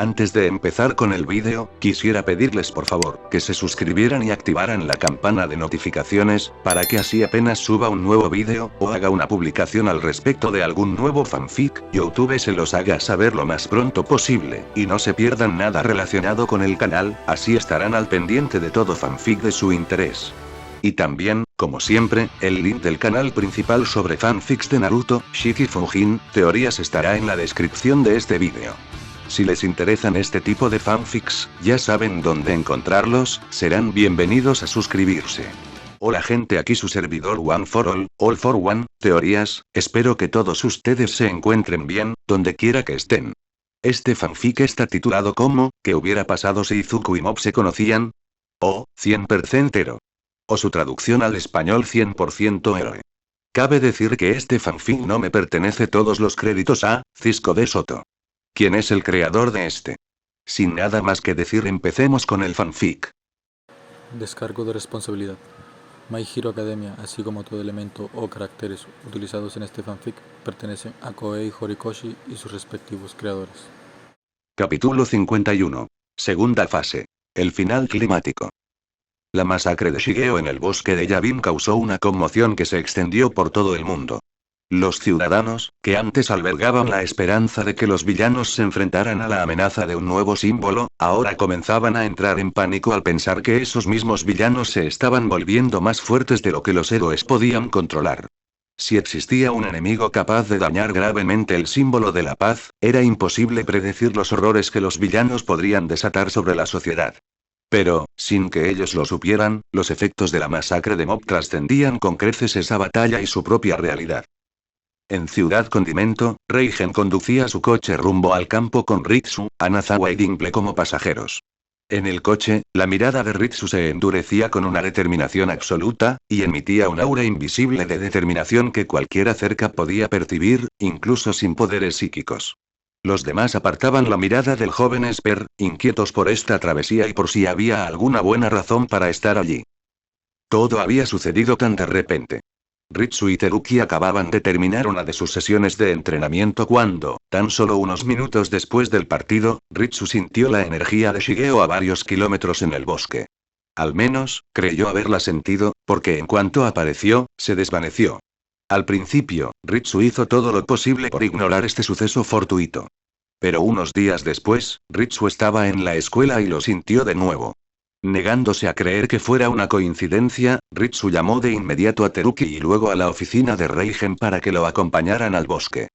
Antes de empezar con el vídeo, quisiera pedirles por favor, que se suscribieran y activaran la campana de notificaciones, para que así apenas suba un nuevo vídeo, o haga una publicación al respecto de algún nuevo fanfic, YouTube se los haga saber lo más pronto posible, y no se pierdan nada relacionado con el canal, así estarán al pendiente de todo fanfic de su interés. Y también, como siempre, el link del canal principal sobre fanfics de Naruto, Shiki Fujin, teorías estará en la descripción de este vídeo. Si les interesan este tipo de fanfics, ya saben dónde encontrarlos, serán bienvenidos a suscribirse. Hola gente, aquí su servidor One for All for One, teorías, espero que todos ustedes se encuentren bien, donde quiera que estén. Este fanfic está titulado como, ¿qué hubiera pasado si Izuku y Mob se conocían? O, 100% héroe. O su traducción al español 100% héroe. Cabe decir que este fanfic no me pertenece, todos los créditos a Cisco de Soto. ¿Quién es el creador de este? Sin nada más que decir, empecemos con el fanfic. Descargo de responsabilidad. My Hero Academia, así como todo elemento o caracteres utilizados en este fanfic, pertenecen a Koei Horikoshi y sus respectivos creadores. Capítulo 51. Segunda fase. El final climático. La masacre de Shigeo en el bosque de Yavin causó una conmoción que se extendió por todo el mundo. Los ciudadanos, que antes albergaban la esperanza de que los villanos se enfrentaran a la amenaza de un nuevo símbolo, ahora comenzaban a entrar en pánico al pensar que esos mismos villanos se estaban volviendo más fuertes de lo que los héroes podían controlar. Si existía un enemigo capaz de dañar gravemente el símbolo de la paz, era imposible predecir los horrores que los villanos podrían desatar sobre la sociedad. Pero, sin que ellos lo supieran, los efectos de la masacre de Mob trascendían con creces esa batalla y su propia realidad. En Ciudad Condimento, Reigen conducía su coche rumbo al campo con Ritsu, Anazawa y Dimple como pasajeros. En el coche, la mirada de Ritsu se endurecía con una determinación absoluta, y emitía un aura invisible de determinación que cualquiera cerca podía percibir, incluso sin poderes psíquicos. Los demás apartaban la mirada del joven Esper, inquietos por esta travesía y por si había alguna buena razón para estar allí. Todo había sucedido tan de repente. Ritsu y Teruki acababan de terminar una de sus sesiones de entrenamiento cuando, tan solo unos minutos después del partido, Ritsu sintió la energía de Shigeo a varios kilómetros en el bosque. Al menos, creyó haberla sentido, porque en cuanto apareció, se desvaneció. Al principio, Ritsu hizo todo lo posible por ignorar este suceso fortuito. Pero unos días después, Ritsu estaba en la escuela y lo sintió de nuevo. Negándose a creer que fuera una coincidencia, Ritsu llamó de inmediato a Teruki y luego a la oficina de Reigen para que lo acompañaran al bosque.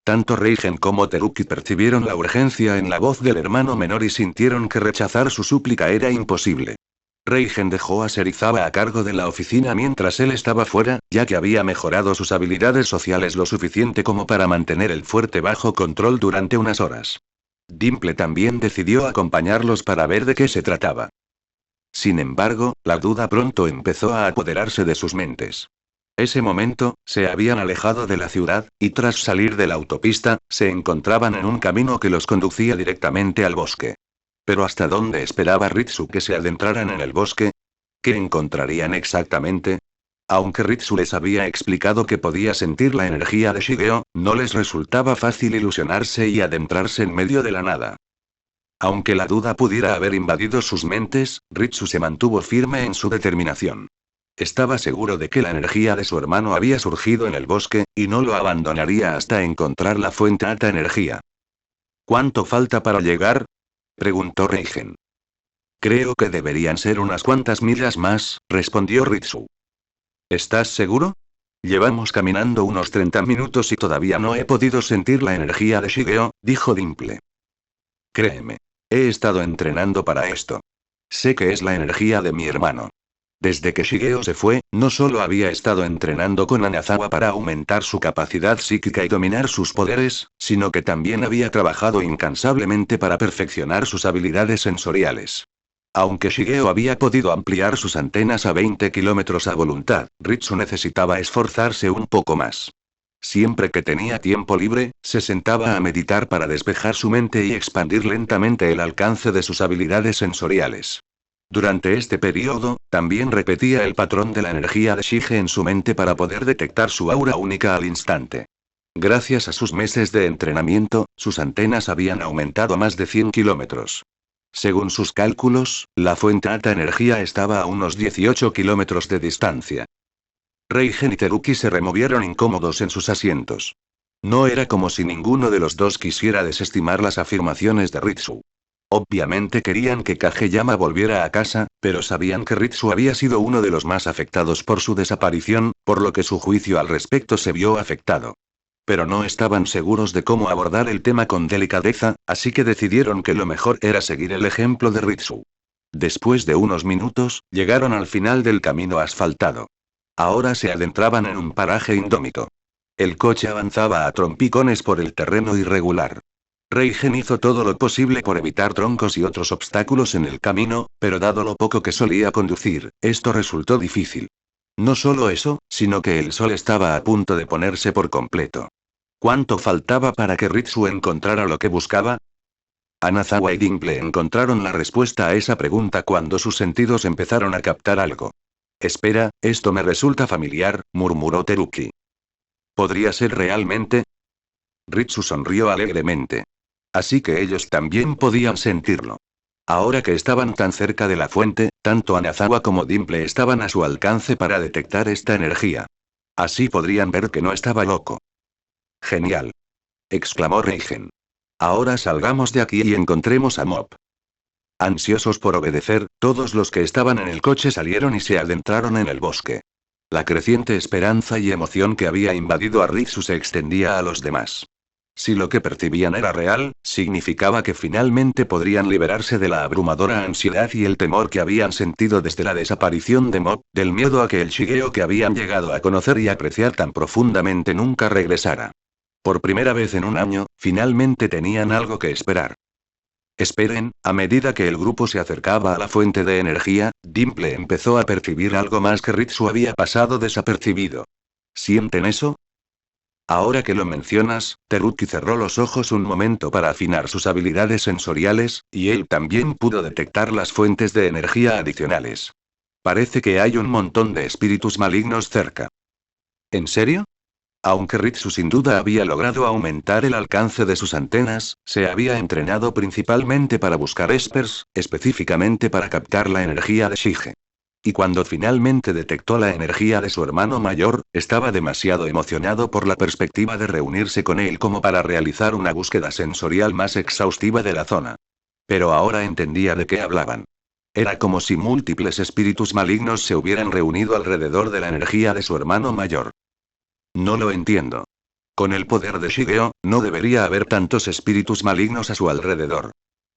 Tanto Reigen como Teruki percibieron la urgencia en la voz del hermano menor y sintieron que rechazar su súplica era imposible. Reigen dejó a Serizawa a cargo de la oficina mientras él estaba fuera, ya que había mejorado sus habilidades sociales lo suficiente como para mantener el fuerte bajo control durante unas horas. Dimple también decidió acompañarlos para ver de qué se trataba. Sin embargo, la duda pronto empezó a apoderarse de sus mentes. Ese momento, se habían alejado de la ciudad, y tras salir de la autopista, se encontraban en un camino que los conducía directamente al bosque. Pero ¿hasta dónde esperaba Ritsu que se adentraran en el bosque? ¿Qué encontrarían exactamente? Aunque Ritsu les había explicado que podía sentir la energía de Shigeo, no les resultaba fácil ilusionarse y adentrarse en medio de la nada. Aunque la duda pudiera haber invadido sus mentes, Ritsu se mantuvo firme en su determinación. Estaba seguro de que la energía de su hermano había surgido en el bosque, y no lo abandonaría hasta encontrar la fuente alta energía. ¿Cuánto falta para llegar?, preguntó Reigen. Creo que deberían ser unas cuantas millas más, respondió Ritsu. ¿Estás seguro? Llevamos caminando unos 30 minutos y todavía no he podido sentir la energía de Shigeo, dijo Dimple. Créeme. He estado entrenando para esto. Sé que es la energía de mi hermano. Desde que Shigeo se fue, no solo había estado entrenando con Anazawa para aumentar su capacidad psíquica y dominar sus poderes, sino que también había trabajado incansablemente para perfeccionar sus habilidades sensoriales. Aunque Shigeo había podido ampliar sus antenas a 20 kilómetros a voluntad, Ritsu necesitaba esforzarse un poco más. Siempre que tenía tiempo libre, se sentaba a meditar para despejar su mente y expandir lentamente el alcance de sus habilidades sensoriales. Durante este periodo, también repetía el patrón de la energía de Shige en su mente para poder detectar su aura única al instante. Gracias a sus meses de entrenamiento, sus antenas habían aumentado a más de 100 kilómetros. Según sus cálculos, la fuente alta energía estaba a unos 18 kilómetros de distancia. Reigen y Teruki se removieron incómodos en sus asientos. No era como si ninguno de los dos quisiera desestimar las afirmaciones de Ritsu. Obviamente querían que Kageyama volviera a casa, pero sabían que Ritsu había sido uno de los más afectados por su desaparición, por lo que su juicio al respecto se vio afectado. Pero no estaban seguros de cómo abordar el tema con delicadeza, así que decidieron que lo mejor era seguir el ejemplo de Ritsu. Después de unos minutos, llegaron al final del camino asfaltado. Ahora se adentraban en un paraje indómito. El coche avanzaba a trompicones por el terreno irregular. Reigen hizo todo lo posible por evitar troncos y otros obstáculos en el camino, pero dado lo poco que solía conducir, esto resultó difícil. No solo eso, sino que el sol estaba a punto de ponerse por completo. ¿Cuánto faltaba para que Ritsu encontrara lo que buscaba? Anazawa y Dimple encontraron la respuesta a esa pregunta cuando sus sentidos empezaron a captar algo. Espera, esto me resulta familiar, murmuró Teruki. ¿Podría ser realmente? Ritsu sonrió alegremente. Así que ellos también podían sentirlo. Ahora que estaban tan cerca de la fuente, tanto Anazawa como Dimple estaban a su alcance para detectar esta energía. Así podrían ver que no estaba loco. Genial. Exclamó Reigen. Ahora salgamos de aquí y encontremos a Mop. Ansiosos por obedecer, todos los que estaban en el coche salieron y se adentraron en el bosque. La creciente esperanza y emoción que había invadido a Ritsu se extendía a los demás. Si lo que percibían era real, significaba que finalmente podrían liberarse de la abrumadora ansiedad y el temor que habían sentido desde la desaparición de Mop, del miedo a que el Shigeo que habían llegado a conocer y apreciar tan profundamente nunca regresara. Por primera vez en un año, finalmente tenían algo que esperar. Esperen, a medida que el grupo se acercaba a la fuente de energía, Dimple empezó a percibir algo más que Ritsu había pasado desapercibido. ¿Sienten eso? Ahora que lo mencionas, Teruki cerró los ojos un momento para afinar sus habilidades sensoriales, y él también pudo detectar las fuentes de energía adicionales. Parece que hay un montón de espíritus malignos cerca. ¿En serio? Aunque Ritsu sin duda había logrado aumentar el alcance de sus antenas, se había entrenado principalmente para buscar espers, específicamente para captar la energía de Shige. Y cuando finalmente detectó la energía de su hermano mayor, estaba demasiado emocionado por la perspectiva de reunirse con él como para realizar una búsqueda sensorial más exhaustiva de la zona. Pero ahora entendía de qué hablaban. Era como si múltiples espíritus malignos se hubieran reunido alrededor de la energía de su hermano mayor. No lo entiendo. Con el poder de Shigeo, no debería haber tantos espíritus malignos a su alrededor.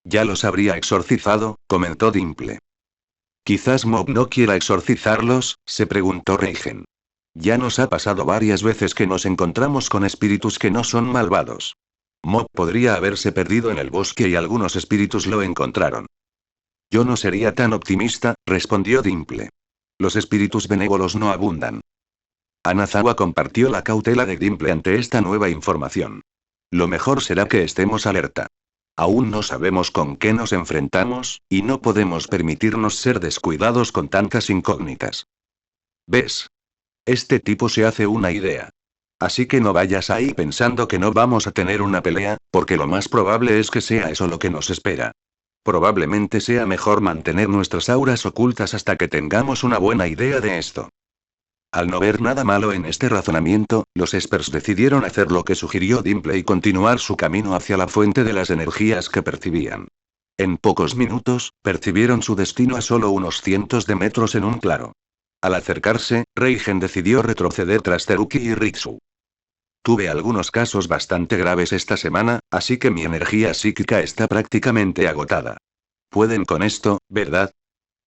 Ya los habría exorcizado, comentó Dimple. Quizás Mob no quiera exorcizarlos, se preguntó Reigen. Ya nos ha pasado varias veces que nos encontramos con espíritus que no son malvados. Mob podría haberse perdido en el bosque y algunos espíritus lo encontraron. Yo no sería tan optimista, respondió Dimple. Los espíritus benévolos no abundan. Anazawa compartió la cautela de Dimple ante esta nueva información. Lo mejor será que estemos alerta. Aún no sabemos con qué nos enfrentamos, y no podemos permitirnos ser descuidados con tantas incógnitas. ¿Ves? Este tipo se hace una idea. Así que no vayas ahí pensando que no vamos a tener una pelea, porque lo más probable es que sea eso lo que nos espera. Probablemente sea mejor mantener nuestras auras ocultas hasta que tengamos una buena idea de esto. Al no ver nada malo en este razonamiento, los espers decidieron hacer lo que sugirió Dimple y continuar su camino hacia la fuente de las energías que percibían. En pocos minutos, percibieron su destino a solo unos cientos de metros en un claro. Al acercarse, Reigen decidió retroceder tras Teruki y Ritsu. Tuve algunos casos bastante graves esta semana, así que mi energía psíquica está prácticamente agotada. Pueden con esto, ¿verdad?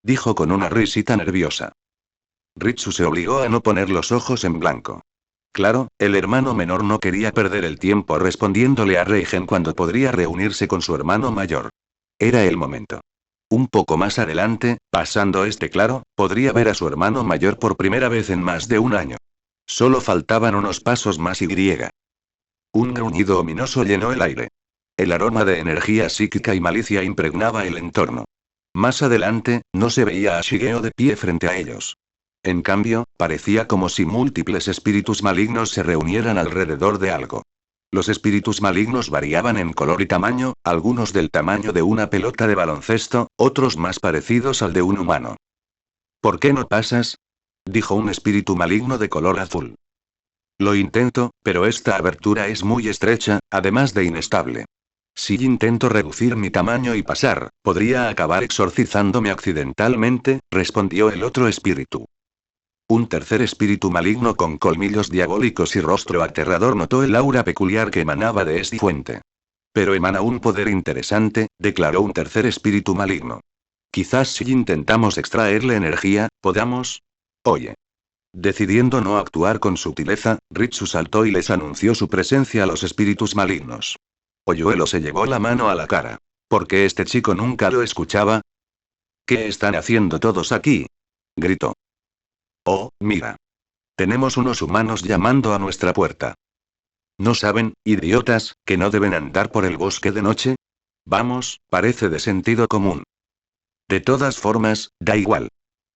Dijo con una risita nerviosa. Ritsu se obligó a no poner los ojos en blanco. Claro, el hermano menor no quería perder el tiempo respondiéndole a Reigen cuando podría reunirse con su hermano mayor. Era el momento. Un poco más adelante, pasando este claro, podría ver a su hermano mayor por primera vez en más de un año. Solo faltaban unos pasos más y... Un gruñido ominoso llenó el aire. El aroma de energía psíquica y malicia impregnaba el entorno. Más adelante, no se veía a Shigeo de pie frente a ellos. En cambio, parecía como si múltiples espíritus malignos se reunieran alrededor de algo. Los espíritus malignos variaban en color y tamaño, algunos del tamaño de una pelota de baloncesto, otros más parecidos al de un humano. ¿Por qué no pasas?, dijo un espíritu maligno de color azul. Lo intento, pero esta abertura es muy estrecha, además de inestable. Si intento reducir mi tamaño y pasar, podría acabar exorcizándome accidentalmente, respondió el otro espíritu. Un tercer espíritu maligno con colmillos diabólicos y rostro aterrador notó el aura peculiar que emanaba de esta fuente. Pero emana un poder interesante, declaró un tercer espíritu maligno. Quizás si intentamos extraerle energía, podamos. Oye. Decidiendo no actuar con sutileza, Ritsu saltó y les anunció su presencia a los espíritus malignos. Oyuelo se llevó la mano a la cara. ¿Por qué este chico nunca lo escuchaba? ¿Qué están haciendo todos aquí?, gritó. Oh, mira. Tenemos unos humanos llamando a nuestra puerta. ¿No saben, idiotas, que no deben andar por el bosque de noche? Vamos, parece de sentido común. De todas formas, da igual.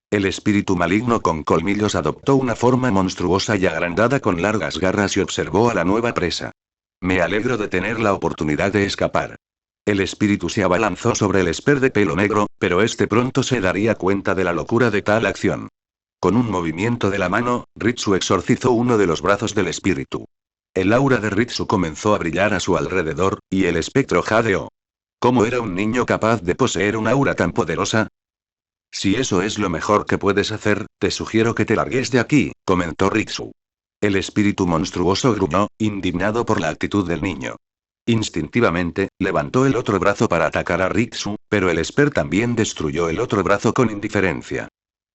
El espíritu maligno con colmillos adoptó una forma monstruosa y agrandada con largas garras y observó a la nueva presa. Me alegro de tener la oportunidad de escapar. El espíritu se abalanzó sobre el esper de pelo negro, pero este pronto se daría cuenta de la locura de tal acción. Con un movimiento de la mano, Ritsu exorcizó uno de los brazos del espíritu. El aura de Ritsu comenzó a brillar a su alrededor, y el espectro jadeó. ¿Cómo era un niño capaz de poseer un aura tan poderosa? Si eso es lo mejor que puedes hacer, te sugiero que te largues de aquí, comentó Ritsu. El espíritu monstruoso gruñó, indignado por la actitud del niño. Instintivamente, levantó el otro brazo para atacar a Ritsu, pero el esper también destruyó el otro brazo con indiferencia.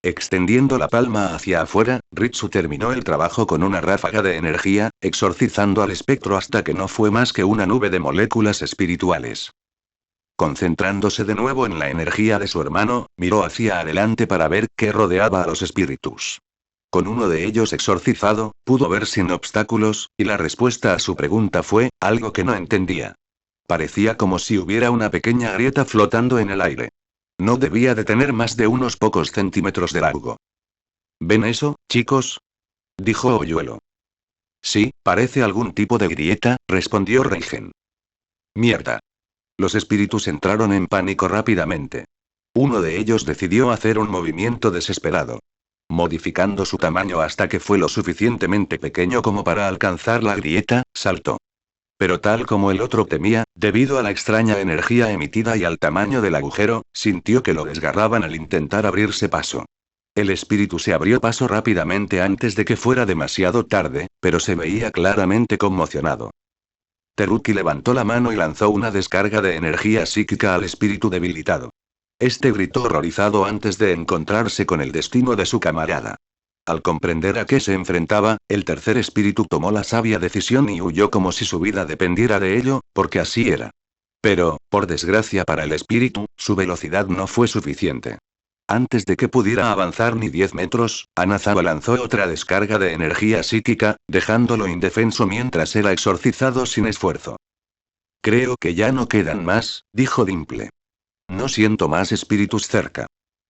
Extendiendo la palma hacia afuera, Ritsu terminó el trabajo con una ráfaga de energía, exorcizando al espectro hasta que no fue más que una nube de moléculas espirituales. Concentrándose de nuevo en la energía de su hermano, miró hacia adelante para ver qué rodeaba a los espíritus. Con uno de ellos exorcizado, pudo ver sin obstáculos, y la respuesta a su pregunta fue, algo que no entendía. Parecía como si hubiera una pequeña grieta flotando en el aire. No debía de tener más de unos pocos centímetros de largo. ¿Ven eso, chicos?, dijo Oyuelo. Sí, parece algún tipo de grieta, respondió Reigen. Mierda. Los espíritus entraron en pánico rápidamente. Uno de ellos decidió hacer un movimiento desesperado. Modificando su tamaño hasta que fue lo suficientemente pequeño como para alcanzar la grieta, saltó. Pero tal como el otro temía, debido a la extraña energía emitida y al tamaño del agujero, sintió que lo desgarraban al intentar abrirse paso. El espíritu se abrió paso rápidamente antes de que fuera demasiado tarde, pero se veía claramente conmocionado. Teruki levantó la mano y lanzó una descarga de energía psíquica al espíritu debilitado. Este gritó horrorizado antes de encontrarse con el destino de su camarada. Al comprender a qué se enfrentaba, el tercer espíritu tomó la sabia decisión y huyó como si su vida dependiera de ello, porque así era. Pero, por desgracia para el espíritu, su velocidad no fue suficiente. Antes de que pudiera avanzar ni 10 metros, Anazawa lanzó otra descarga de energía psíquica, dejándolo indefenso mientras era exorcizado sin esfuerzo. Creo que ya no quedan más, dijo Dimple. No siento más espíritus cerca.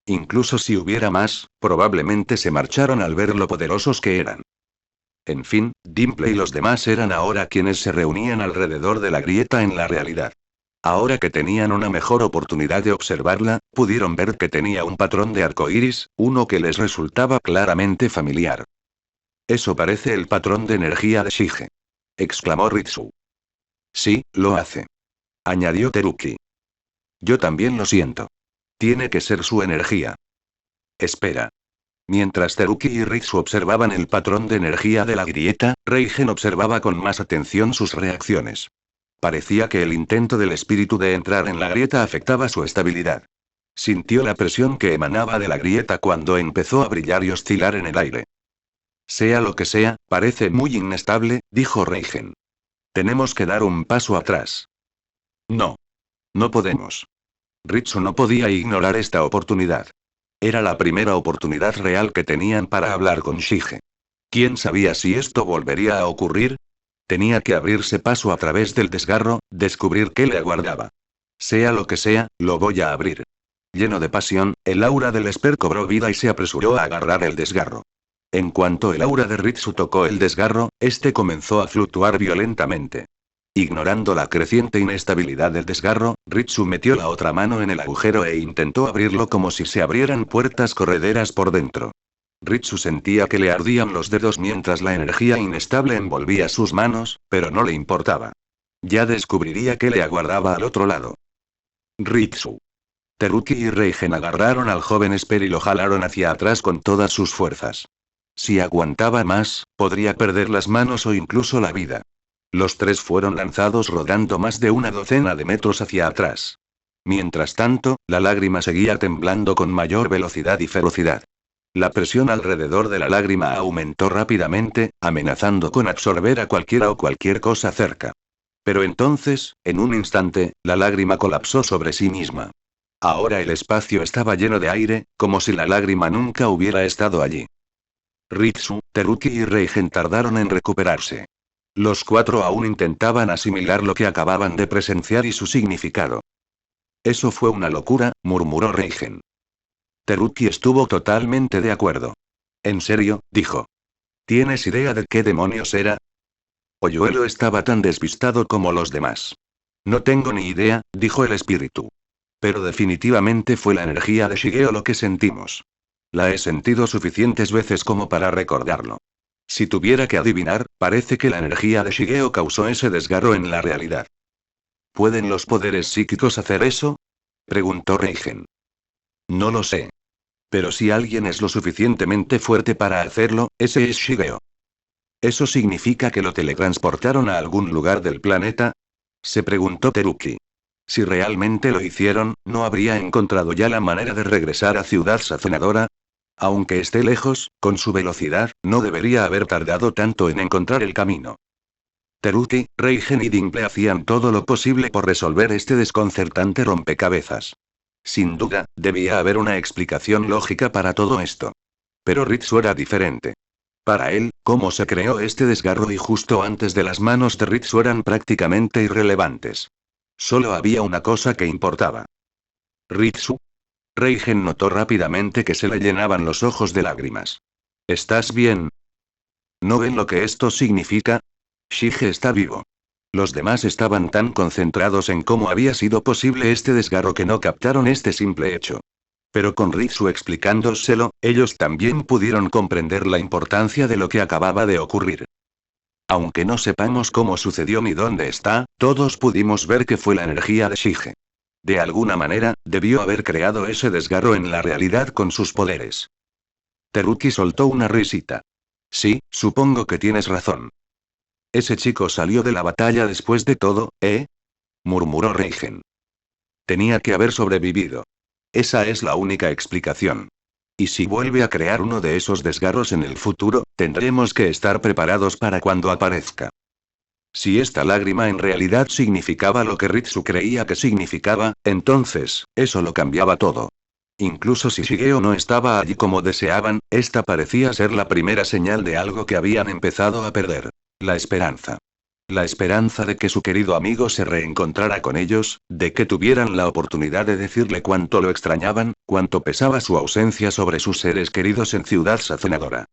Incluso si hubiera más, probablemente se marcharon al ver lo poderosos que eran. En fin, Dimple y los demás eran ahora quienes se reunían alrededor de la grieta en la realidad. Ahora que tenían una mejor oportunidad de observarla, pudieron ver que tenía un patrón de arco iris, uno que les resultaba claramente familiar. Eso parece el patrón de energía de Shige, exclamó Ritsu. Sí, lo hace, añadió Teruki. Yo también lo siento. Tiene que ser su energía. Espera. Mientras Teruki y Ritsu observaban el patrón de energía de la grieta, Reigen observaba con más atención sus reacciones. Parecía que el intento del espíritu de entrar en la grieta afectaba su estabilidad. Sintió la presión que emanaba de la grieta cuando empezó a brillar y oscilar en el aire. Sea lo que sea, parece muy inestable, dijo Reigen. Tenemos que dar un paso atrás. No. No podemos. Ritsu no podía ignorar esta oportunidad. Era la primera oportunidad real que tenían para hablar con Shige. ¿Quién sabía si esto volvería a ocurrir? Tenía que abrirse paso a través del desgarro, descubrir qué le aguardaba. Sea lo que sea, lo voy a abrir. Lleno de pasión, el aura del Esper cobró vida y se apresuró a agarrar el desgarro. En cuanto el aura de Ritsu tocó el desgarro, este comenzó a fluctuar violentamente. Ignorando la creciente inestabilidad del desgarro, Ritsu metió la otra mano en el agujero e intentó abrirlo como si se abrieran puertas correderas por dentro. Ritsu sentía que le ardían los dedos mientras la energía inestable envolvía sus manos, pero no le importaba. Ya descubriría qué le aguardaba al otro lado. Ritsu. Teruki y Reigen agarraron al joven Esper y lo jalaron hacia atrás con todas sus fuerzas. Si aguantaba más, podría perder las manos o incluso la vida. Los tres fueron lanzados rodando más de una docena de metros hacia atrás. Mientras tanto, la lágrima seguía temblando con mayor velocidad y ferocidad. La presión alrededor de la lágrima aumentó rápidamente, amenazando con absorber a cualquiera o cualquier cosa cerca. Pero entonces, en un instante, la lágrima colapsó sobre sí misma. Ahora el espacio estaba lleno de aire, como si la lágrima nunca hubiera estado allí. Ritsu, Teruki y Reigen tardaron en recuperarse. Los cuatro aún intentaban asimilar lo que acababan de presenciar y su significado. Eso fue una locura, murmuró Reigen. Teruki estuvo totalmente de acuerdo. ¿En serio?, dijo. ¿Tienes idea de qué demonios era? Oyuelo estaba tan despistado como los demás. No tengo ni idea, dijo el espíritu. Pero definitivamente fue la energía de Shigeo lo que sentimos. La he sentido suficientes veces como para recordarlo. Si tuviera que adivinar, parece que la energía de Shigeo causó ese desgarro en la realidad. ¿Pueden los poderes psíquicos hacer eso?, preguntó Reigen. No lo sé. Pero si alguien es lo suficientemente fuerte para hacerlo, ese es Shigeo. ¿Eso significa que lo teletransportaron a algún lugar del planeta?, se preguntó Teruki. Si realmente lo hicieron, ¿no habría encontrado ya la manera de regresar a Ciudad Sazonadora? Aunque esté lejos, con su velocidad, no debería haber tardado tanto en encontrar el camino. Teruki, Reigen y Dimple hacían todo lo posible por resolver este desconcertante rompecabezas. Sin duda, debía haber una explicación lógica para todo esto. Pero Ritsu era diferente. Para él, cómo se creó este desgarro y justo antes de las manos de Ritsu eran prácticamente irrelevantes. Solo había una cosa que importaba. Ritsu. Reigen notó rápidamente que se le llenaban los ojos de lágrimas. ¿Estás bien? ¿No ven lo que esto significa? Shige está vivo. Los demás estaban tan concentrados en cómo había sido posible este desgarro que no captaron este simple hecho. Pero con Ritsu explicándoselo, ellos también pudieron comprender la importancia de lo que acababa de ocurrir. Aunque no sepamos cómo sucedió ni dónde está, todos pudimos ver que fue la energía de Shige. De alguna manera, debió haber creado ese desgarro en la realidad con sus poderes. Teruki soltó una risita. Sí, supongo que tienes razón. Ese chico salió de la batalla después de todo, ¿eh? Murmuró Reigen. Tenía que haber sobrevivido. Esa es la única explicación. Y si vuelve a crear uno de esos desgarros en el futuro, tendremos que estar preparados para cuando aparezca. Si esta lágrima en realidad significaba lo que Ritsu creía que significaba, entonces, eso lo cambiaba todo. Incluso si Shigeo no estaba allí como deseaban, esta parecía ser la primera señal de algo que habían empezado a perder. La esperanza. La esperanza de que su querido amigo se reencontrara con ellos, de que tuvieran la oportunidad de decirle cuánto lo extrañaban, cuánto pesaba su ausencia sobre sus seres queridos en Ciudad Sazonadora.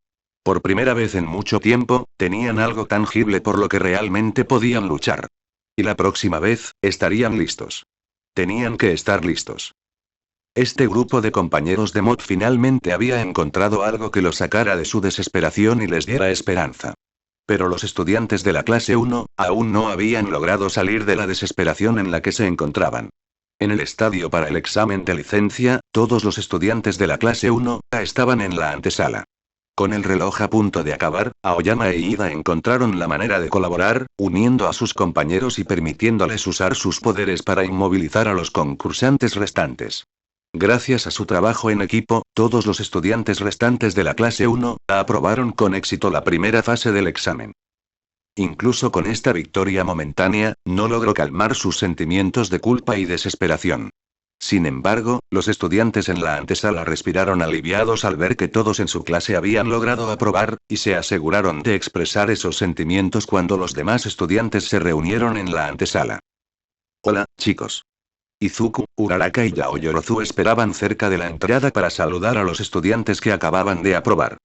Por primera vez en mucho tiempo, tenían algo tangible por lo que realmente podían luchar. Y la próxima vez, estarían listos. Tenían que estar listos. Este grupo de compañeros de Mod finalmente había encontrado algo que los sacara de su desesperación y les diera esperanza. Pero los estudiantes de la clase 1, aún no habían logrado salir de la desesperación en la que se encontraban. En el estadio para el examen de licencia, todos los estudiantes de la clase 1 estaban en la antesala. Con el reloj a punto de acabar, Aoyama e Ida encontraron la manera de colaborar, uniendo a sus compañeros y permitiéndoles usar sus poderes para inmovilizar a los concursantes restantes. Gracias a su trabajo en equipo, todos los estudiantes restantes de la clase 1 aprobaron con éxito la primera fase del examen. Incluso con esta victoria momentánea, no logró calmar sus sentimientos de culpa y desesperación. Sin embargo, los estudiantes en la antesala respiraron aliviados al ver que todos en su clase habían logrado aprobar, y se aseguraron de expresar esos sentimientos cuando los demás estudiantes se reunieron en la antesala. Hola, chicos. Izuku, Uraraka y Yaoyorozu esperaban cerca de la entrada para saludar a los estudiantes que acababan de aprobar.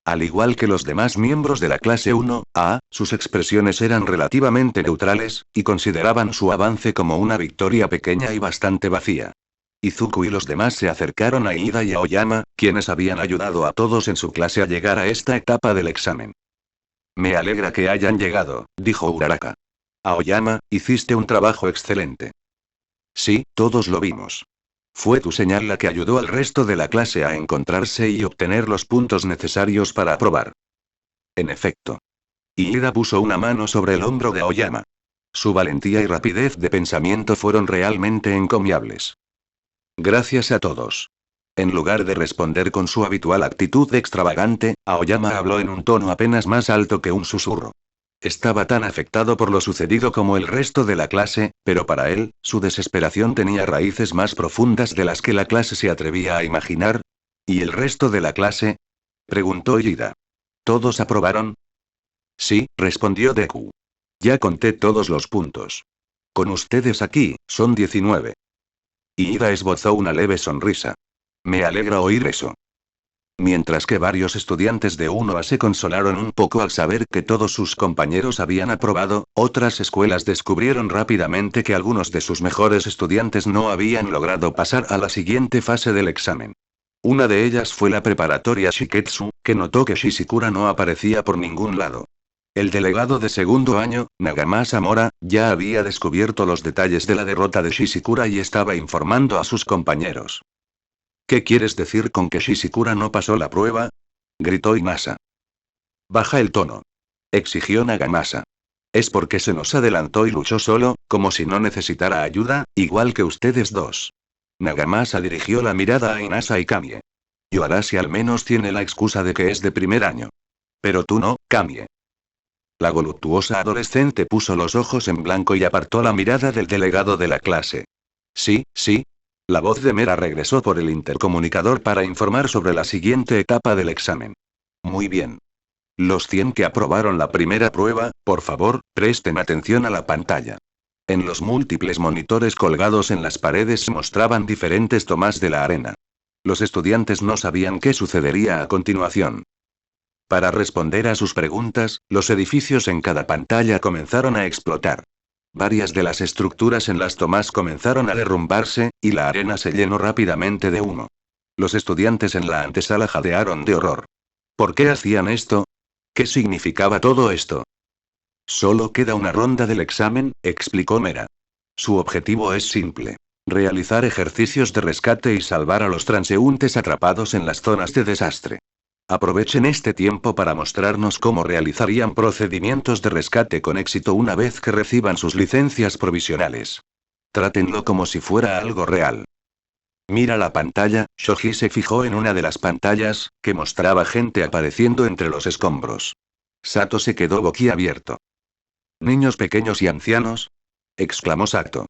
Al igual que los demás miembros de la clase 1A, sus expresiones eran relativamente neutrales, y consideraban su avance como una victoria pequeña y bastante vacía. Izuku y los demás se acercaron a Iida y Aoyama, quienes habían ayudado a todos en su clase a llegar a esta etapa del examen. Me alegra que hayan llegado, dijo Uraraka. Aoyama, hiciste un trabajo excelente. Sí, todos lo vimos. Fue tu señal la que ayudó al resto de la clase a encontrarse y obtener los puntos necesarios para aprobar. En efecto. Iida puso una mano sobre el hombro de Aoyama. Su valentía y rapidez de pensamiento fueron realmente encomiables. Gracias a todos. En lugar de responder con su habitual actitud extravagante, Aoyama habló en un tono apenas más alto que un susurro. Estaba tan afectado por lo sucedido como el resto de la clase, pero para él, su desesperación tenía raíces más profundas de las que la clase se atrevía a imaginar. ¿Y el resto de la clase?, preguntó Iida. ¿Todos aprobaron? Sí, respondió Deku. Ya conté todos los puntos. Con ustedes aquí, son 19. Iida esbozó una leve sonrisa. Me alegra oír eso. Mientras que varios estudiantes de 1A se consolaron un poco al saber que todos sus compañeros habían aprobado, otras escuelas descubrieron rápidamente que algunos de sus mejores estudiantes no habían logrado pasar a la siguiente fase del examen. Una de ellas fue la preparatoria Shiketsu, que notó que Shishikura no aparecía por ningún lado. El delegado de segundo año, Nagamasa Mora, ya había descubierto los detalles de la derrota de Shishikura y estaba informando a sus compañeros. ¿Qué quieres decir con que Shishikura no pasó la prueba?, gritó Inasa. Baja el tono, exigió Nagamasa. Es porque se nos adelantó y luchó solo, como si no necesitara ayuda, igual que ustedes dos. Nagamasa dirigió la mirada a Inasa y Kamie. Yoarashi al menos tiene la excusa de que es de primer año. Pero tú no, Kamie. La voluptuosa adolescente puso los ojos en blanco y apartó la mirada del delegado de la clase. Sí, sí. La voz de Mera regresó por el intercomunicador para informar sobre la siguiente etapa del examen. Muy bien. Los 100 que aprobaron la primera prueba, por favor, presten atención a la pantalla. En los múltiples monitores colgados en las paredes se mostraban diferentes tomas de la arena. Los estudiantes no sabían qué sucedería a continuación. Para responder a sus preguntas, los edificios en cada pantalla comenzaron a explotar. Varias de las estructuras en las tomas comenzaron a derrumbarse, y la arena se llenó rápidamente de humo. Los estudiantes en la antesala jadearon de horror. ¿Por qué hacían esto? ¿Qué significaba todo esto? Solo queda una ronda del examen, explicó Mera. Su objetivo es simple. Realizar ejercicios de rescate y salvar a los transeúntes atrapados en las zonas de desastre. Aprovechen este tiempo para mostrarnos cómo realizarían procedimientos de rescate con éxito una vez que reciban sus licencias provisionales. Trátenlo como si fuera algo real. Mira la pantalla. Shoji se fijó en una de las pantallas, que mostraba gente apareciendo entre los escombros. Sato se quedó boquiabierto. ¿Niños pequeños y ancianos?, exclamó Sato.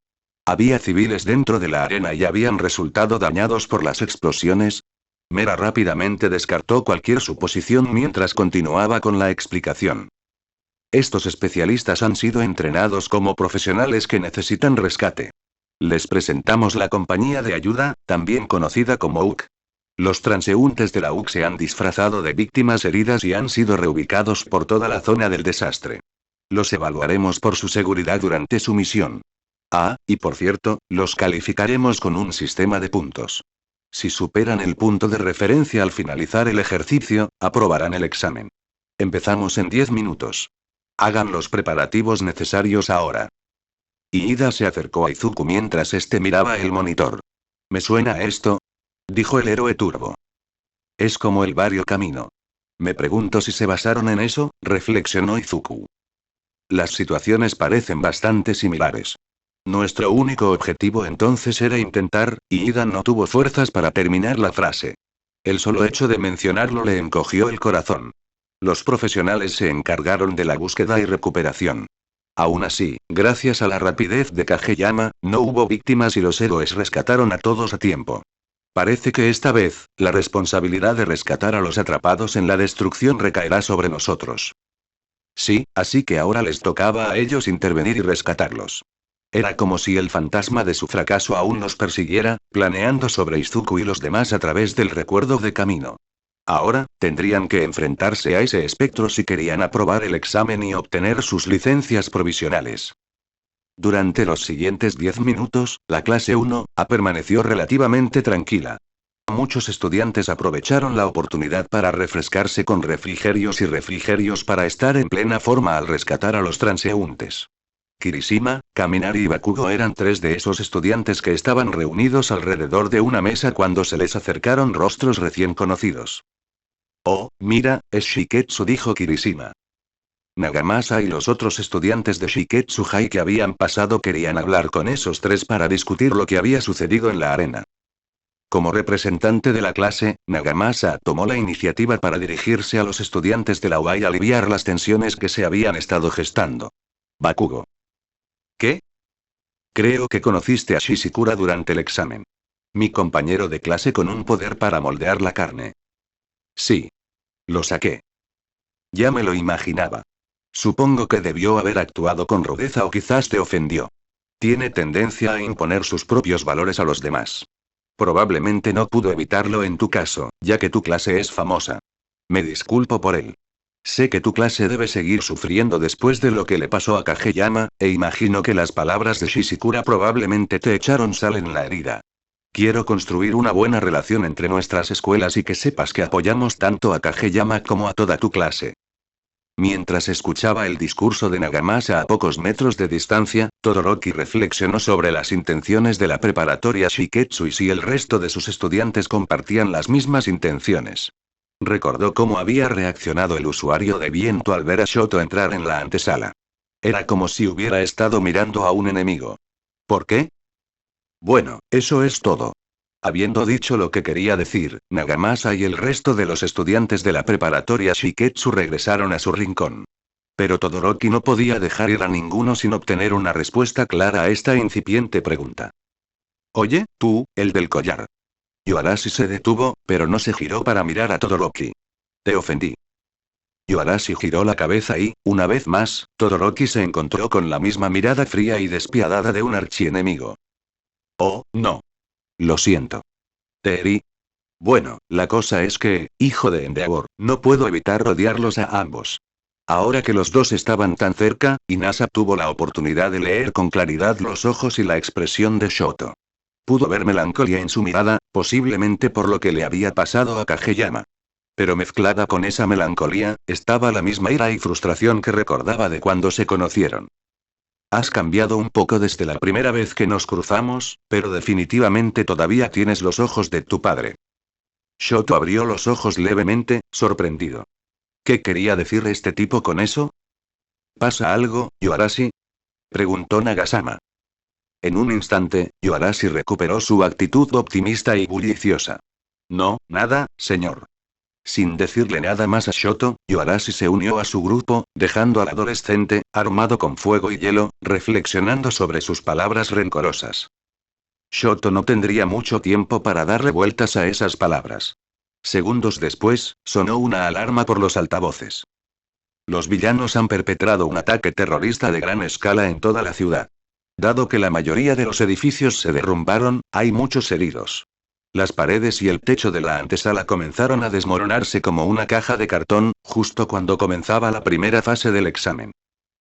¿Había civiles dentro de la arena y habían resultado dañados por las explosiones? Mera rápidamente descartó cualquier suposición mientras continuaba con la explicación. Estos especialistas han sido entrenados como profesionales que necesitan rescate. Les presentamos la compañía de ayuda, también conocida como UK. Los transeúntes de la UK se han disfrazado de víctimas heridas y han sido reubicados por toda la zona del desastre. Los evaluaremos por su seguridad durante su misión. Ah, y por cierto, los calificaremos con un sistema de puntos. Si superan el punto de referencia al finalizar el ejercicio, aprobarán el examen. Empezamos en 10 minutos. Hagan los preparativos necesarios ahora. Iida se acercó a Izuku mientras este miraba el monitor. ¿Me suena esto?, dijo el héroe turbo. Es como el Barrio Camino. Me pregunto si se basaron en eso, reflexionó Izuku. Las situaciones parecen bastante similares. Nuestro único objetivo entonces era intentar, y Iida no tuvo fuerzas para terminar la frase. El solo hecho de mencionarlo le encogió el corazón. Los profesionales se encargaron de la búsqueda y recuperación. Aún así, gracias a la rapidez de Kageyama, no hubo víctimas y los héroes rescataron a todos a tiempo. Parece que esta vez, la responsabilidad de rescatar a los atrapados en la destrucción recaerá sobre nosotros. Sí, así que ahora les tocaba a ellos intervenir y rescatarlos. Era como si el fantasma de su fracaso aún los persiguiera, planeando sobre Izuku y los demás a través del recuerdo de Kamino. Ahora, tendrían que enfrentarse a ese espectro si querían aprobar el examen y obtener sus licencias provisionales. Durante los siguientes 10 minutos, la clase 1A permaneció relativamente tranquila. Muchos estudiantes aprovecharon la oportunidad para refrescarse con refrigerios y refrigerios para estar en plena forma al rescatar a los transeúntes. Kirishima, Kaminari y Bakugo eran tres de esos estudiantes que estaban reunidos alrededor de una mesa cuando se les acercaron rostros recién conocidos. Oh, mira, es Shiketsu, dijo Kirishima. Nagamasa y los otros estudiantes de Shiketsu High que habían pasado querían hablar con esos tres para discutir lo que había sucedido en la arena. Como representante de la clase, Nagamasa tomó la iniciativa para dirigirse a los estudiantes de la UA y aliviar las tensiones que se habían estado gestando. Bakugo. ¿Qué? Creo que conociste a Shishikura durante el examen. Mi compañero de clase con un poder para moldear la carne. Sí. Lo saqué. Ya me lo imaginaba. Supongo que debió haber actuado con rudeza o quizás te ofendió. Tiene tendencia a imponer sus propios valores a los demás. Probablemente no pudo evitarlo en tu caso, ya que tu clase es famosa. Me disculpo por él. Sé que tu clase debe seguir sufriendo después de lo que le pasó a Kageyama, e imagino que las palabras de Shishikura probablemente te echaron sal en la herida. Quiero construir una buena relación entre nuestras escuelas y que sepas que apoyamos tanto a Kageyama como a toda tu clase. Mientras escuchaba el discurso de Nagamasa a pocos metros de distancia, Todoroki reflexionó sobre las intenciones de la preparatoria Shiketsu y si el resto de sus estudiantes compartían las mismas intenciones. Recordó cómo había reaccionado el usuario de viento al ver a Shoto entrar en la antesala. Era como si hubiera estado mirando a un enemigo. ¿Por qué? Bueno, eso es todo. Habiendo dicho lo que quería decir, Nagamasa y el resto de los estudiantes de la preparatoria Shiketsu regresaron a su rincón. Pero Todoroki no podía dejar ir a ninguno sin obtener una respuesta clara a esta incipiente pregunta. Oye, tú, el del collar. Yoarashi se detuvo, pero no se giró para mirar a Todoroki. Te ofendí. Yoarashi giró la cabeza y, una vez más, Todoroki se encontró con la misma mirada fría y despiadada de un archienemigo. Oh, no. Lo siento. Te herí. Bueno, la cosa es que, hijo de Endeavor, no puedo evitar odiarlos a ambos. Ahora que los dos estaban tan cerca, Inasa tuvo la oportunidad de leer con claridad los ojos y la expresión de Shoto. Pudo ver melancolía en su mirada, posiblemente por lo que le había pasado a Kageyama. Pero mezclada con esa melancolía, estaba la misma ira y frustración que recordaba de cuando se conocieron. Has cambiado un poco desde la primera vez que nos cruzamos, pero definitivamente todavía tienes los ojos de tu padre. Shoto abrió los ojos levemente, sorprendido. ¿Qué quería decir este tipo con eso? ¿Pasa algo, Yoarashi? Preguntó Nagasama. En un instante, Yoarashi recuperó su actitud optimista y bulliciosa. No, nada, señor. Sin decirle nada más a Shoto, Yoarashi se unió a su grupo, dejando al adolescente, armado con fuego y hielo, reflexionando sobre sus palabras rencorosas. Shoto no tendría mucho tiempo para darle vueltas a esas palabras. Segundos después, sonó una alarma por los altavoces. Los villanos han perpetrado un ataque terrorista de gran escala en toda la ciudad. Dado que la mayoría de los edificios se derrumbaron, hay muchos heridos. Las paredes y el techo de la antesala comenzaron a desmoronarse como una caja de cartón, justo cuando comenzaba la primera fase del examen.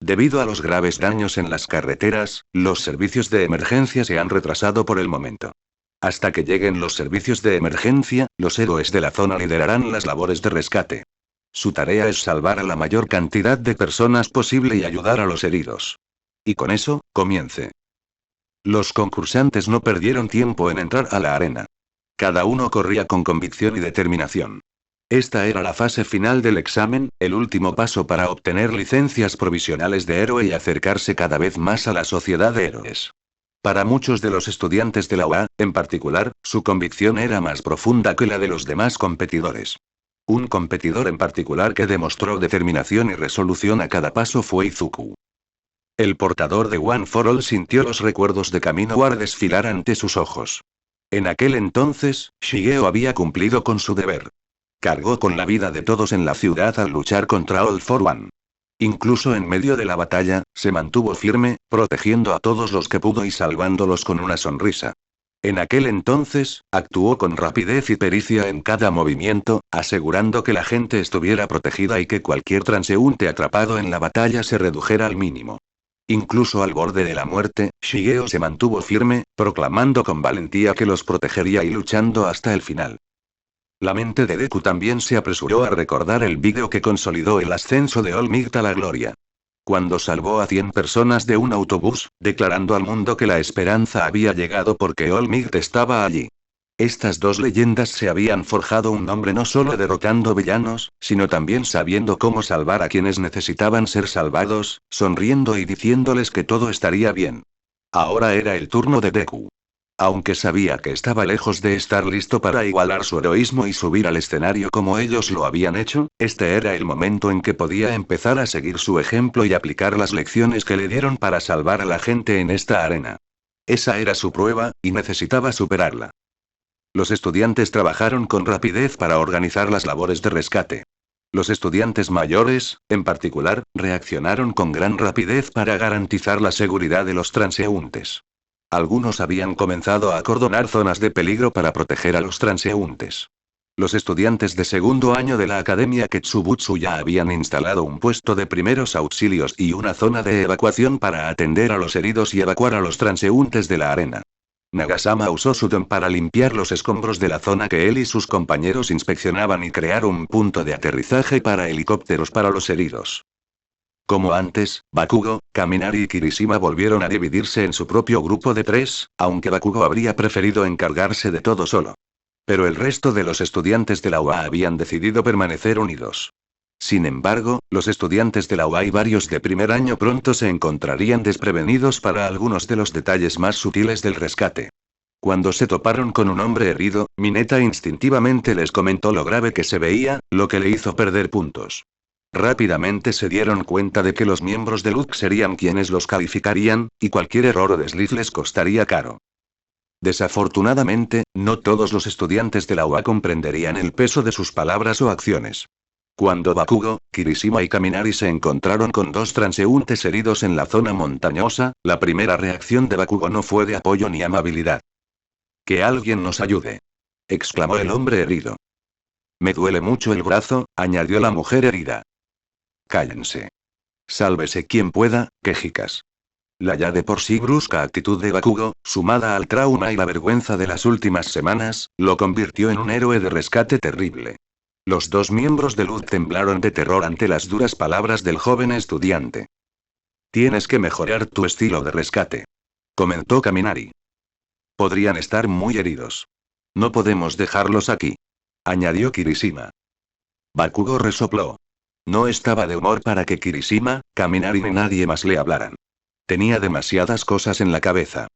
Debido a los graves daños en las carreteras, los servicios de emergencia se han retrasado por el momento. Hasta que lleguen los servicios de emergencia, los héroes de la zona liderarán las labores de rescate. Su tarea es salvar a la mayor cantidad de personas posible y ayudar a los heridos. Y con eso, comience. Los concursantes no perdieron tiempo en entrar a la arena. Cada uno corría con convicción y determinación. Esta era la fase final del examen, el último paso para obtener licencias provisionales de héroe y acercarse cada vez más a la sociedad de héroes. Para muchos de los estudiantes de la UA, en particular, su convicción era más profunda que la de los demás competidores. Un competidor en particular que demostró determinación y resolución a cada paso fue Izuku. El portador de One for All sintió los recuerdos de Kamino War desfilar ante sus ojos. En aquel entonces, Shigeo había cumplido con su deber. Cargó con la vida de todos en la ciudad al luchar contra All for One. Incluso en medio de la batalla, se mantuvo firme, protegiendo a todos los que pudo y salvándolos con una sonrisa. En aquel entonces, actuó con rapidez y pericia en cada movimiento, asegurando que la gente estuviera protegida y que cualquier transeúnte atrapado en la batalla se redujera al mínimo. Incluso al borde de la muerte, Shigeo se mantuvo firme, proclamando con valentía que los protegería y luchando hasta el final. La mente de Deku también se apresuró a recordar el vídeo que consolidó el ascenso de All Might a la gloria. Cuando salvó a 100 personas de un autobús, declarando al mundo que la esperanza había llegado porque All Might estaba allí. Estas dos leyendas se habían forjado un nombre no solo derrotando villanos, sino también sabiendo cómo salvar a quienes necesitaban ser salvados, sonriendo y diciéndoles que todo estaría bien. Ahora era el turno de Deku. Aunque sabía que estaba lejos de estar listo para igualar su heroísmo y subir al escenario como ellos lo habían hecho, este era el momento en que podía empezar a seguir su ejemplo y aplicar las lecciones que le dieron para salvar a la gente en esta arena. Esa era su prueba, y necesitaba superarla. Los estudiantes trabajaron con rapidez para organizar las labores de rescate. Los estudiantes mayores, en particular, reaccionaron con gran rapidez para garantizar la seguridad de los transeúntes. Algunos habían comenzado a acordonar zonas de peligro para proteger a los transeúntes. Los estudiantes de segundo año de la Academia Ketsubutsu ya habían instalado un puesto de primeros auxilios y una zona de evacuación para atender a los heridos y evacuar a los transeúntes de la arena. Nagasama usó su don para limpiar los escombros de la zona que él y sus compañeros inspeccionaban y crear un punto de aterrizaje para helicópteros para los heridos. Como antes, Bakugo, Kaminari y Kirishima volvieron a dividirse en su propio grupo de 3, aunque Bakugo habría preferido encargarse de todo solo. Pero el resto de los estudiantes de la UA habían decidido permanecer unidos. Sin embargo, los estudiantes de la UA y varios de primer año pronto se encontrarían desprevenidos para algunos de los detalles más sutiles del rescate. Cuando se toparon con un hombre herido, Mineta instintivamente les comentó lo grave que se veía, lo que le hizo perder puntos. Rápidamente se dieron cuenta de que los miembros de LUC serían quienes los calificarían, y cualquier error o desliz les costaría caro. Desafortunadamente, no todos los estudiantes de la UA comprenderían el peso de sus palabras o acciones. Cuando Bakugo, Kirishima y Kaminari se encontraron con dos transeúntes heridos en la zona montañosa, la primera reacción de Bakugo no fue de apoyo ni amabilidad. «¡Que alguien nos ayude!», exclamó el hombre herido. «Me duele mucho el brazo», añadió la mujer herida. «Cállense. Sálvese quien pueda, quejicas». La ya de por sí brusca actitud de Bakugo, sumada al trauma y la vergüenza de las últimas semanas, lo convirtió en un héroe de rescate terrible. Los dos miembros de LUC temblaron de terror ante las duras palabras del joven estudiante. «Tienes que mejorar tu estilo de rescate», comentó Kaminari. «Podrían estar muy heridos. No podemos dejarlos aquí», añadió Kirishima. Bakugo resopló. No estaba de humor para que Kirishima, Kaminari ni nadie más le hablaran. Tenía demasiadas cosas en la cabeza.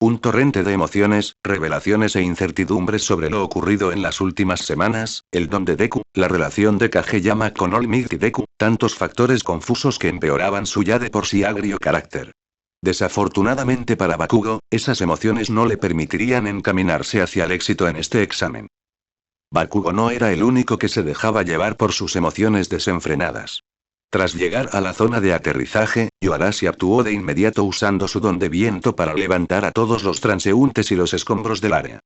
Un torrente de emociones, revelaciones e incertidumbres sobre lo ocurrido en las últimas semanas, el don de Deku, la relación de Kageyama con All Might y Deku, tantos factores confusos que empeoraban su ya de por sí agrio carácter. Desafortunadamente para Bakugo, esas emociones no le permitirían encaminarse hacia el éxito en este examen. Bakugo no era el único que se dejaba llevar por sus emociones desenfrenadas. Tras llegar a la zona de aterrizaje, Yoarashi actuó de inmediato usando su don de viento para levantar a todos los transeúntes y los escombros del área.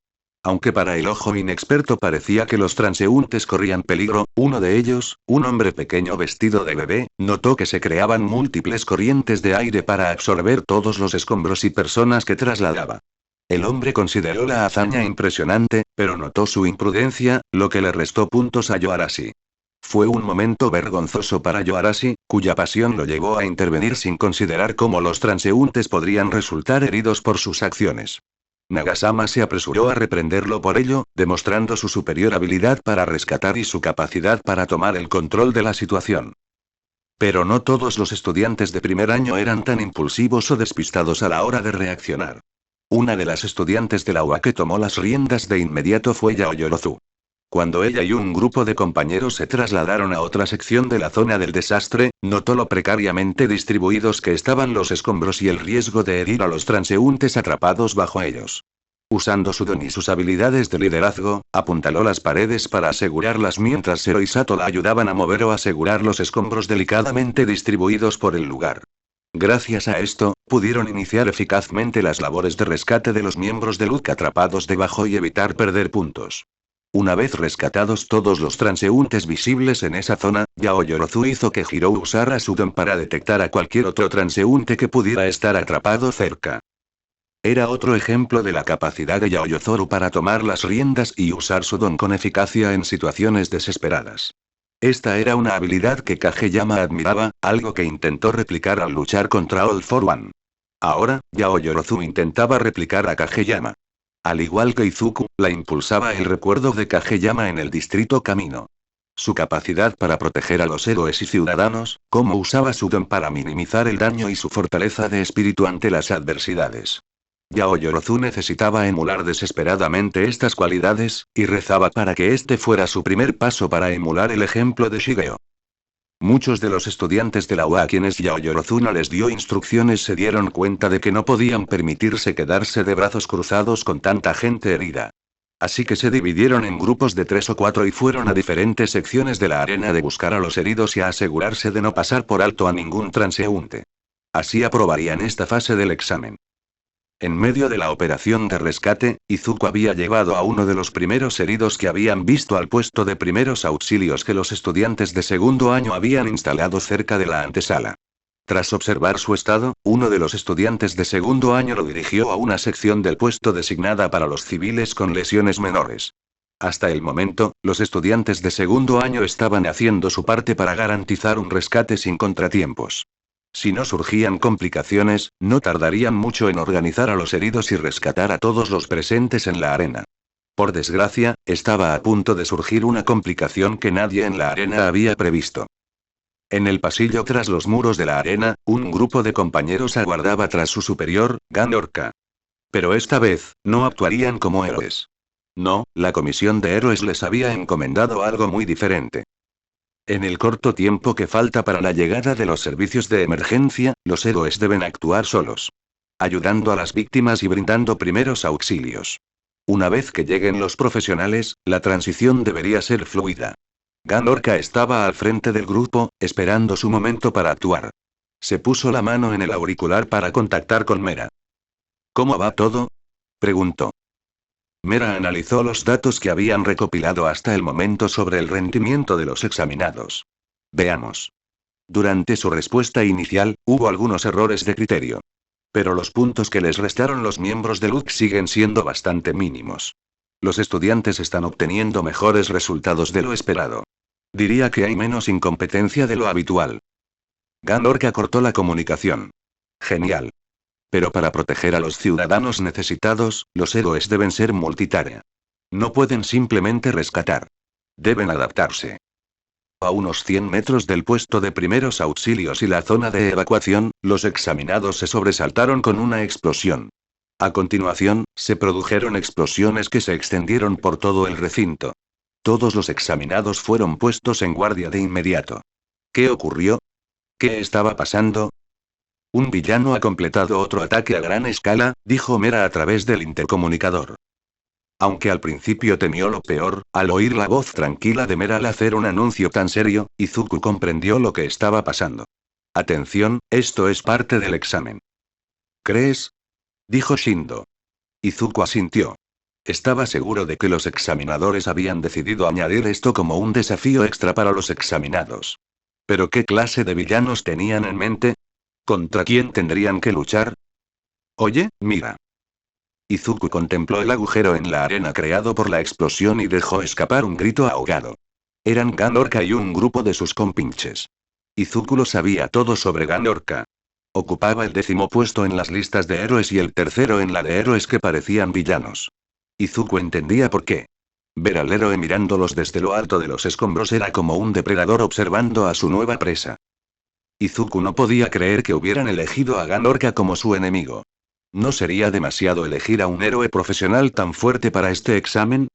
Aunque para el ojo inexperto parecía que los transeúntes corrían peligro, uno de ellos, un hombre pequeño vestido de bebé, notó que se creaban múltiples corrientes de aire para absorber todos los escombros y personas que trasladaba. El hombre consideró la hazaña impresionante, pero notó su imprudencia, lo que le restó puntos a Yoarashi. Fue un momento vergonzoso para Yoarashi, cuya pasión lo llevó a intervenir sin considerar cómo los transeúntes podrían resultar heridos por sus acciones. Nagasama se apresuró a reprenderlo por ello, demostrando su superior habilidad para rescatar y su capacidad para tomar el control de la situación. Pero no todos los estudiantes de primer año eran tan impulsivos o despistados a la hora de reaccionar. Una de las estudiantes de la UA que tomó las riendas de inmediato fue Yaoyorozu. Cuando ella y un grupo de compañeros se trasladaron a otra sección de la zona del desastre, notó lo precariamente distribuidos que estaban los escombros y el riesgo de herir a los transeúntes atrapados bajo ellos. Usando su don y sus habilidades de liderazgo, apuntaló las paredes para asegurarlas mientras Zero y Sato la ayudaban a mover o asegurar los escombros delicadamente distribuidos por el lugar. Gracias a esto, pudieron iniciar eficazmente las labores de rescate de los miembros de Luke atrapados debajo y evitar perder puntos. Una vez rescatados todos los transeúntes visibles en esa zona, Yaoyorozu hizo que Hiro usara su don para detectar a cualquier otro transeúnte que pudiera estar atrapado cerca. Era otro ejemplo de la capacidad de Yaoyorozu para tomar las riendas y usar su don con eficacia en situaciones desesperadas. Esta era una habilidad que Kageyama admiraba, algo que intentó replicar al luchar contra All for One. Ahora, Yaoyorozu intentaba replicar a Kageyama. Al igual que Izuku, la impulsaba el recuerdo de Kageyama en el distrito Camino. Su capacidad para proteger a los héroes y ciudadanos, cómo usaba su don para minimizar el daño y su fortaleza de espíritu ante las adversidades. Yaoyorozu necesitaba emular desesperadamente estas cualidades, y rezaba para que este fuera su primer paso para emular el ejemplo de Shigeo. Muchos de los estudiantes de la UA a quienes Yaoyorozu no les dio instrucciones se dieron cuenta de que no podían permitirse quedarse de brazos cruzados con tanta gente herida. Así que se dividieron en grupos de 3 o 4 y fueron a diferentes secciones de la arena de buscar a los heridos y a asegurarse de no pasar por alto a ningún transeúnte. Así aprobarían esta fase del examen. En medio de la operación de rescate, Izuku había llevado a uno de los primeros heridos que habían visto al puesto de primeros auxilios que los estudiantes de segundo año habían instalado cerca de la antesala. Tras observar su estado, uno de los estudiantes de segundo año lo dirigió a una sección del puesto designada para los civiles con lesiones menores. Hasta el momento, los estudiantes de segundo año estaban haciendo su parte para garantizar un rescate sin contratiempos. Si no surgían complicaciones, no tardarían mucho en organizar a los heridos y rescatar a todos los presentes en la arena. Por desgracia, estaba a punto de surgir una complicación que nadie en la arena había previsto. En el pasillo tras los muros de la arena, un grupo de compañeros aguardaba tras su superior, Ganorka. Pero esta vez, no actuarían como héroes. No, la comisión de héroes les había encomendado algo muy diferente. En el corto tiempo que falta para la llegada de los servicios de emergencia, los héroes deben actuar solos, ayudando a las víctimas y brindando primeros auxilios. Una vez que lleguen los profesionales, la transición debería ser fluida. Ganorka estaba al frente del grupo, esperando su momento para actuar. Se puso la mano en el auricular para contactar con Mera. ¿Cómo va todo?, preguntó. Mera analizó los datos que habían recopilado hasta el momento sobre el rendimiento de los examinados. Veamos. Durante su respuesta inicial, hubo algunos errores de criterio. Pero los puntos que les restaron los miembros de LUC siguen siendo bastante mínimos. Los estudiantes están obteniendo mejores resultados de lo esperado. Diría que hay menos incompetencia de lo habitual. Ganorka cortó la comunicación. Genial. Pero para proteger a los ciudadanos necesitados, los héroes deben ser multitarea. No pueden simplemente rescatar. Deben adaptarse. A unos 100 metros del puesto de primeros auxilios y la zona de evacuación, los examinados se sobresaltaron con una explosión. A continuación, se produjeron explosiones que se extendieron por todo el recinto. Todos los examinados fueron puestos en guardia de inmediato. ¿Qué ocurrió? ¿Qué estaba pasando? Un villano ha completado otro ataque a gran escala, dijo Mera a través del intercomunicador. Aunque al principio temió lo peor, al oír la voz tranquila de Mera al hacer un anuncio tan serio, Izuku comprendió lo que estaba pasando. Atención, esto es parte del examen. ¿Crees?, dijo Shindo. Izuku asintió. Estaba seguro de que los examinadores habían decidido añadir esto como un desafío extra para los examinados. ¿Pero qué clase de villanos tenían en mente? ¿Contra quién tendrían que luchar? Oye, mira. Izuku contempló el agujero en la arena creado por la explosión y dejó escapar un grito ahogado. Eran Ganorka y un grupo de sus compinches. Izuku lo sabía todo sobre Ganorka. Ocupaba el 10º puesto en las listas de héroes y el 3º en la de héroes que parecían villanos. Izuku entendía por qué. Ver al héroe mirándolos desde lo alto de los escombros era como un depredador observando a su nueva presa. Izuku no podía creer que hubieran elegido a Ganorka como su enemigo. ¿No sería demasiado elegir a un héroe profesional tan fuerte para este examen?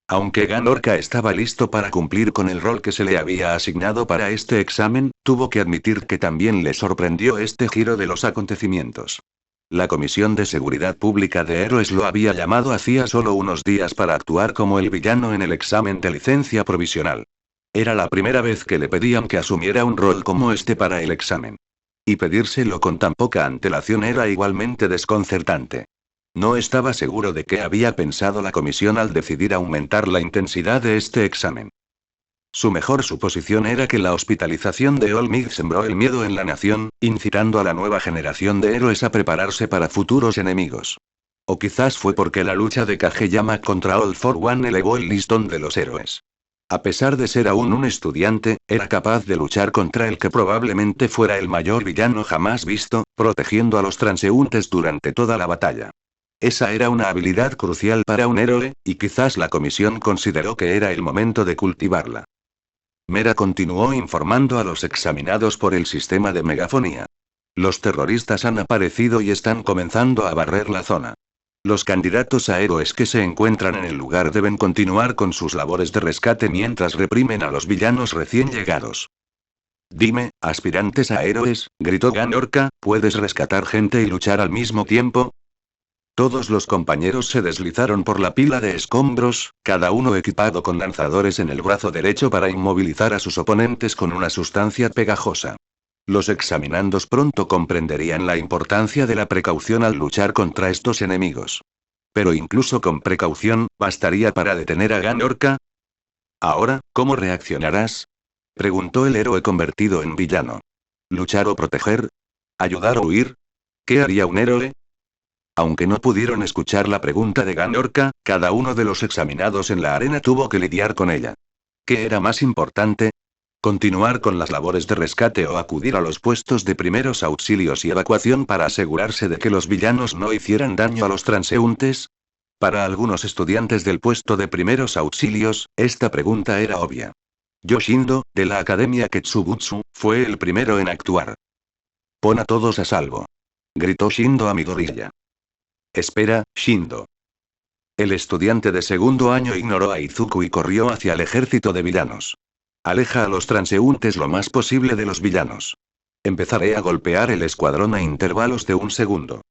Aunque Ganorka estaba listo para cumplir con el rol que se le había asignado para este examen, tuvo que admitir que también le sorprendió este giro de los acontecimientos. La Comisión de Seguridad Pública de Héroes lo había llamado hacía solo unos días para actuar como el villano en el examen de licencia provisional. Era la primera vez que le pedían que asumiera un rol como este para el examen. Y pedírselo con tan poca antelación era igualmente desconcertante. No estaba seguro de qué había pensado la comisión al decidir aumentar la intensidad de este examen. Su mejor suposición era que la hospitalización de Olmig sembró el miedo en la nación, incitando a la nueva generación de héroes a prepararse para futuros enemigos. O quizás fue porque la lucha de Kageyama contra All for One elevó el listón de los héroes. A pesar de ser aún un estudiante, era capaz de luchar contra el que probablemente fuera el mayor villano jamás visto, protegiendo a los transeúntes durante toda la batalla. Esa era una habilidad crucial para un héroe, y quizás la comisión consideró que era el momento de cultivarla. Mera continuó informando a los examinados por el sistema de megafonía. Los terroristas han aparecido y están comenzando a barrer la zona. Los candidatos a héroes que se encuentran en el lugar deben continuar con sus labores de rescate mientras reprimen a los villanos recién llegados. Dime, aspirantes a héroes, gritó Ganorka, ¿puedes rescatar gente y luchar al mismo tiempo? Todos los compañeros se deslizaron por la pila de escombros, cada uno equipado con lanzadores en el brazo derecho para inmovilizar a sus oponentes con una sustancia pegajosa. Los examinandos pronto comprenderían la importancia de la precaución al luchar contra estos enemigos. Pero incluso con precaución, ¿bastaría para detener a Ganorka? Ahora, ¿cómo reaccionarás? Preguntó el héroe convertido en villano. ¿Luchar o proteger? ¿Ayudar o huir? ¿Qué haría un héroe? Aunque no pudieron escuchar la pregunta de Ganorka, cada uno de los examinados en la arena tuvo que lidiar con ella. ¿Qué era más importante? ¿Continuar con las labores de rescate o acudir a los puestos de primeros auxilios y evacuación para asegurarse de que los villanos no hicieran daño a los transeúntes? Para algunos estudiantes del puesto de primeros auxilios, esta pregunta era obvia. Yoshindo, de la Academia Ketsubutsu, fue el primero en actuar. «Pon a todos a salvo», gritó Shindo a Midoriya. «Espera, Shindo». El estudiante de segundo año ignoró a Izuku y corrió hacia el ejército de villanos. «Aleja a los transeúntes lo más posible de los villanos. Empezaré a golpear el escuadrón a intervalos de un segundo».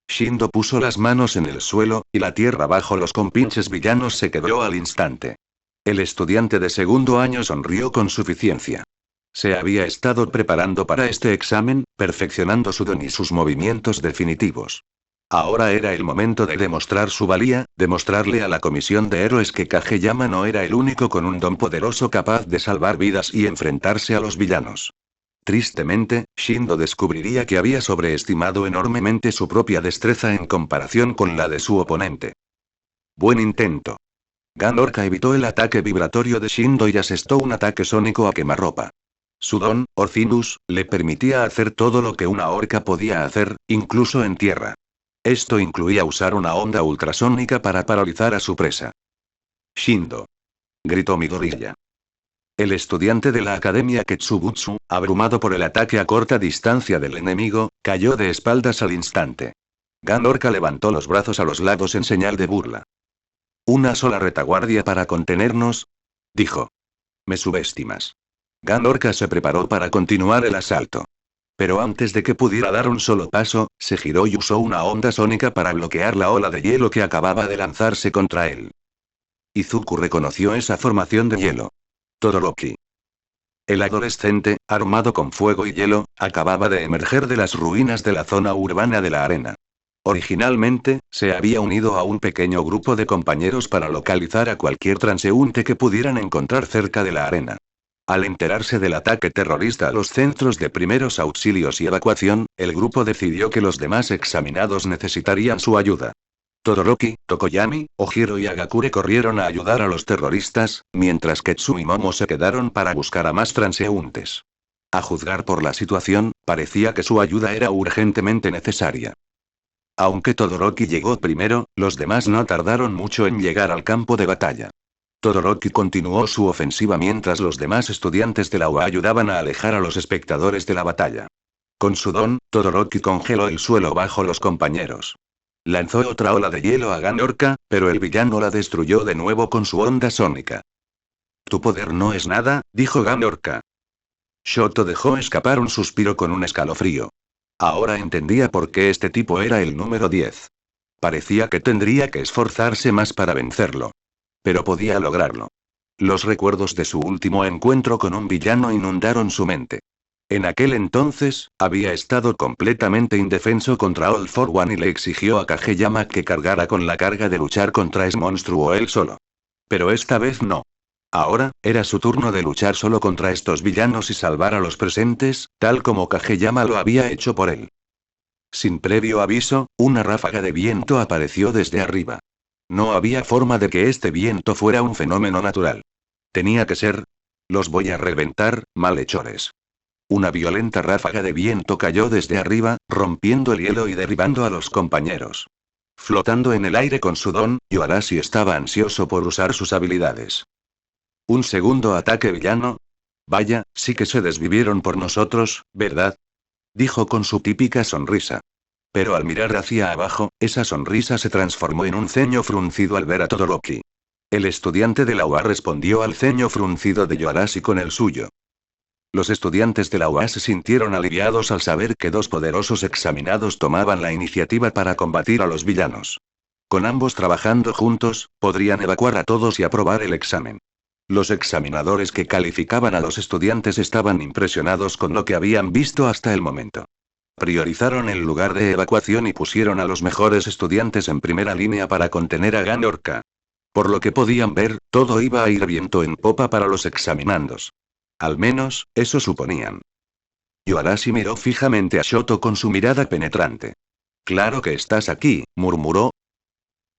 Shindo puso las manos en el suelo, y la tierra bajo los compinches villanos se quebró al instante. El estudiante de segundo año sonrió con suficiencia. Se había estado preparando para este examen, perfeccionando su don y sus movimientos definitivos. Ahora era el momento de demostrar su valía, demostrarle a la comisión de héroes que Kageyama no era el único con un don poderoso capaz de salvar vidas y enfrentarse a los villanos. Tristemente, Shindo descubriría que había sobreestimado enormemente su propia destreza en comparación con la de su oponente. Buen intento. Ganorka evitó el ataque vibratorio de Shindo y asestó un ataque sónico a quemarropa. Su don, Orcinus, le permitía hacer todo lo que una orca podía hacer, incluso en tierra. Esto incluía usar una onda ultrasónica para paralizar a su presa. «Shindo», gritó Midoriya. El estudiante de la Academia Ketsubutsu, abrumado por el ataque a corta distancia del enemigo, cayó de espaldas al instante. Ganorka levantó los brazos a los lados en señal de burla. «¿Una sola retaguardia para contenernos?», dijo. «Me subestimas». Ganorka se preparó para continuar el asalto. Pero antes de que pudiera dar un solo paso, se giró y usó una onda sónica para bloquear la ola de hielo que acababa de lanzarse contra él. Izuku reconoció esa formación de hielo. Todoroki. El adolescente, armado con fuego y hielo, acababa de emerger de las ruinas de la zona urbana de la arena. Originalmente, se había unido a un pequeño grupo de compañeros para localizar a cualquier transeúnte que pudieran encontrar cerca de la arena. Al enterarse del ataque terrorista a los centros de primeros auxilios y evacuación, el grupo decidió que los demás examinados necesitarían su ayuda. Todoroki, Tokoyami, Ojiro y Agakure corrieron a ayudar a los terroristas, mientras Ketsu y Momo se quedaron para buscar a más transeúntes. A juzgar por la situación, parecía que su ayuda era urgentemente necesaria. Aunque Todoroki llegó primero, los demás no tardaron mucho en llegar al campo de batalla. Todoroki continuó su ofensiva mientras los demás estudiantes de la UA ayudaban a alejar a los espectadores de la batalla. Con su don, Todoroki congeló el suelo bajo los compañeros. Lanzó otra ola de hielo a Ganorka, pero el villano la destruyó de nuevo con su onda sónica. «Tu poder no es nada», dijo Ganorka. Shoto dejó escapar un suspiro con un escalofrío. Ahora entendía por qué este tipo era el número 10. Parecía que tendría que esforzarse más para vencerlo. Pero podía lograrlo. Los recuerdos de su último encuentro con un villano inundaron su mente. En aquel entonces, había estado completamente indefenso contra All for One y le exigió a Kageyama que cargara con la carga de luchar contra ese monstruo él solo. Pero esta vez no. Ahora, era su turno de luchar solo contra estos villanos y salvar a los presentes, tal como Kageyama lo había hecho por él. Sin previo aviso, una ráfaga de viento apareció desde arriba. No había forma de que este viento fuera un fenómeno natural. Tenía que ser. Los voy a reventar, malhechores. Una violenta ráfaga de viento cayó desde arriba, rompiendo el hielo y derribando a los compañeros. Flotando en el aire con su don, Yoarashi estaba ansioso por usar sus habilidades. ¿Un segundo ataque villano? Vaya, sí que se desvivieron por nosotros, ¿verdad? Dijo con su típica sonrisa. Pero al mirar hacia abajo, esa sonrisa se transformó en un ceño fruncido al ver a Todoroki. El estudiante de la UA respondió al ceño fruncido de Yoarashi con el suyo. Los estudiantes de la UA se sintieron aliviados al saber que dos poderosos examinados tomaban la iniciativa para combatir a los villanos. Con ambos trabajando juntos, podrían evacuar a todos y aprobar el examen. Los examinadores que calificaban a los estudiantes estaban impresionados con lo que habían visto hasta el momento. Priorizaron el lugar de evacuación y pusieron a los mejores estudiantes en primera línea para contener a Ganorka. Por lo que podían ver, todo iba a ir viento en popa para los examinandos. Al menos, eso suponían. Yoarashi miró fijamente a Shoto con su mirada penetrante. «Claro que estás aquí», murmuró.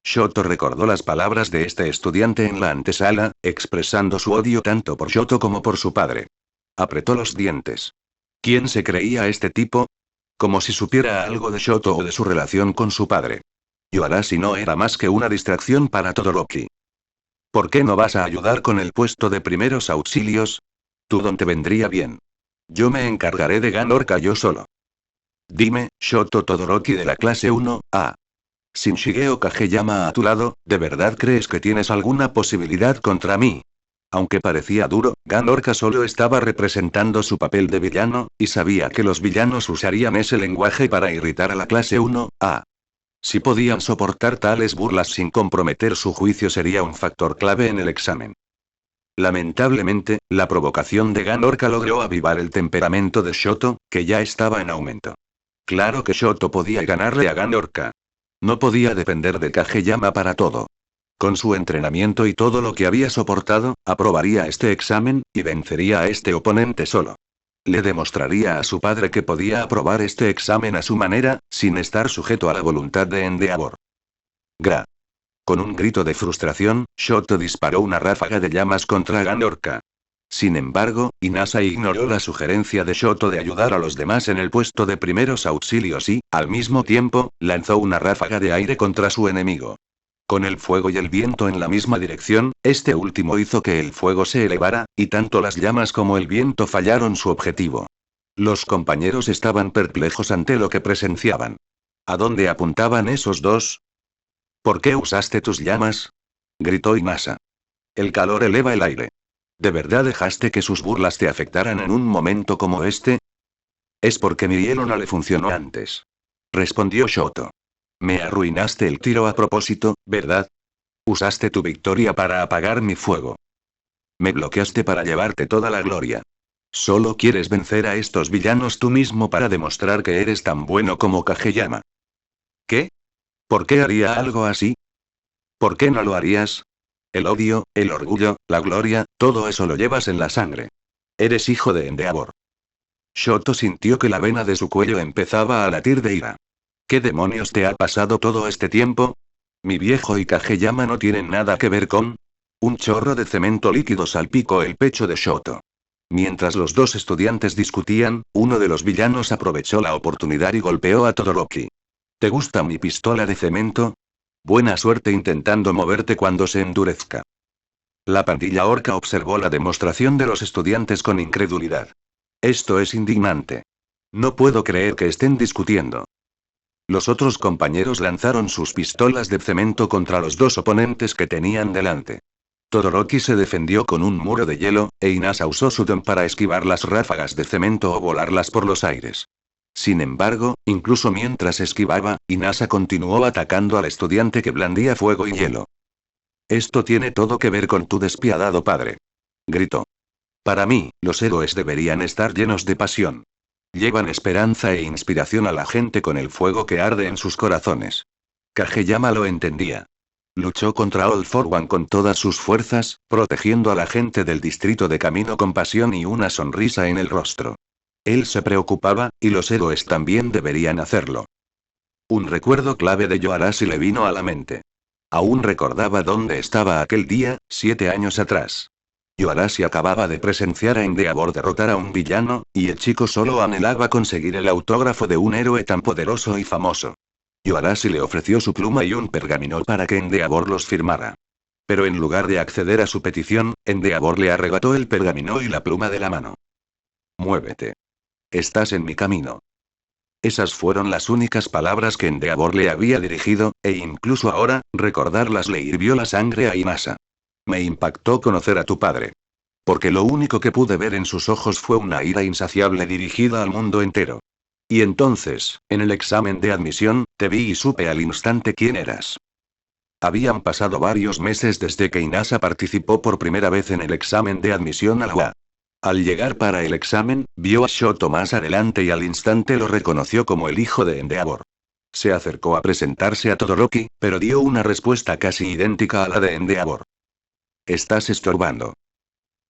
Shoto recordó las palabras de este estudiante en la antesala, expresando su odio tanto por Shoto como por su padre. Apretó los dientes. ¿Quién se creía este tipo? Como si supiera algo de Shoto o de su relación con su padre. Yoarashi no era más que una distracción para Todoroki. ¿Por qué no vas a ayudar con el puesto de primeros auxilios? Tu don te vendría bien. Yo me encargaré de Ganorka yo solo. Dime, Shoto Todoroki de la clase 1A. Sin Shigeo Kageyama a tu lado, ¿de verdad crees que tienes alguna posibilidad contra mí? Aunque parecía duro, Ganorka solo estaba representando su papel de villano, y sabía que los villanos usarían ese lenguaje para irritar a la clase 1A. Si podían soportar tales burlas sin comprometer su juicio sería un factor clave en el examen. Lamentablemente, la provocación de Ganorka logró avivar el temperamento de Shoto, que ya estaba en aumento. Claro que Shoto podía ganarle a Ganorka. No podía depender de Kageyama para todo. Con su entrenamiento y todo lo que había soportado, aprobaría este examen, y vencería a este oponente solo. Le demostraría a su padre que podía aprobar este examen a su manera, sin estar sujeto a la voluntad de Endeavor. Gra. Con un grito de frustración, Shoto disparó una ráfaga de llamas contra Ganorka. Sin embargo, Inasa ignoró la sugerencia de Shoto de ayudar a los demás en el puesto de primeros auxilios y, al mismo tiempo, lanzó una ráfaga de aire contra su enemigo. Con el fuego y el viento en la misma dirección, este último hizo que el fuego se elevara, y tanto las llamas como el viento fallaron su objetivo. Los compañeros estaban perplejos ante lo que presenciaban. ¿A dónde apuntaban esos dos? ¿Por qué usaste tus llamas? Gritó Inasa. El calor eleva el aire. ¿De verdad dejaste que sus burlas te afectaran en un momento como este? Es porque mi hielo no le funcionó antes. Respondió Shoto. Me arruinaste el tiro a propósito, ¿verdad? Usaste tu victoria para apagar mi fuego. Me bloqueaste para llevarte toda la gloria. Solo quieres vencer a estos villanos tú mismo para demostrar que eres tan bueno como Kageyama. ¿Qué? ¿Por qué haría algo así? ¿Por qué no lo harías? El odio, el orgullo, la gloria, todo eso lo llevas en la sangre. Eres hijo de Endeavor. Shoto sintió que la vena de su cuello empezaba a latir de ira. ¿Qué demonios te ha pasado todo este tiempo? Mi viejo y Kageyama no tienen nada que ver con... Un chorro de cemento líquido salpicó el pecho de Shoto. Mientras los dos estudiantes discutían, uno de los villanos aprovechó la oportunidad y golpeó a Todoroki. ¿Te gusta mi pistola de cemento? Buena suerte intentando moverte cuando se endurezca. La pandilla orca observó la demostración de los estudiantes con incredulidad. Esto es indignante. No puedo creer que estén discutiendo. Los otros compañeros lanzaron sus pistolas de cemento contra los dos oponentes que tenían delante. Todoroki se defendió con un muro de hielo, e Inasa usó su don para esquivar las ráfagas de cemento o volarlas por los aires. Sin embargo, incluso mientras esquivaba, Inasa continuó atacando al estudiante que blandía fuego y hielo. Esto tiene todo que ver con tu despiadado padre. Gritó. Para mí, los héroes deberían estar llenos de pasión. Llevan esperanza e inspiración a la gente con el fuego que arde en sus corazones. Kageyama lo entendía. Luchó contra All for One con todas sus fuerzas, protegiendo a la gente del distrito de Camino con pasión y una sonrisa en el rostro. Él se preocupaba, y los héroes también deberían hacerlo. Un recuerdo clave de Yoarashi le vino a la mente. Aún recordaba dónde estaba aquel día, 7 años atrás. Yoarashi acababa de presenciar a Endeavor derrotar a un villano, y el chico solo anhelaba conseguir el autógrafo de un héroe tan poderoso y famoso. Yoarashi le ofreció su pluma y un pergamino para que Endeavor los firmara. Pero en lugar de acceder a su petición, Endeavor le arrebató el pergamino y la pluma de la mano. Muévete. Estás en mi camino. Esas fueron las únicas palabras que Endeavor le había dirigido, e incluso ahora, recordarlas le hirvió la sangre a Inasa. Me impactó conocer a tu padre. Porque lo único que pude ver en sus ojos fue una ira insaciable dirigida al mundo entero. Y entonces, en el examen de admisión, te vi y supe al instante quién eras. Habían pasado varios meses desde que Inasa participó por primera vez en el examen de admisión a la UA. Al llegar para el examen, vio a Shoto más adelante y al instante lo reconoció como el hijo de Endeavor. Se acercó a presentarse a Todoroki, pero dio una respuesta casi idéntica a la de Endeavor. Estás estorbando.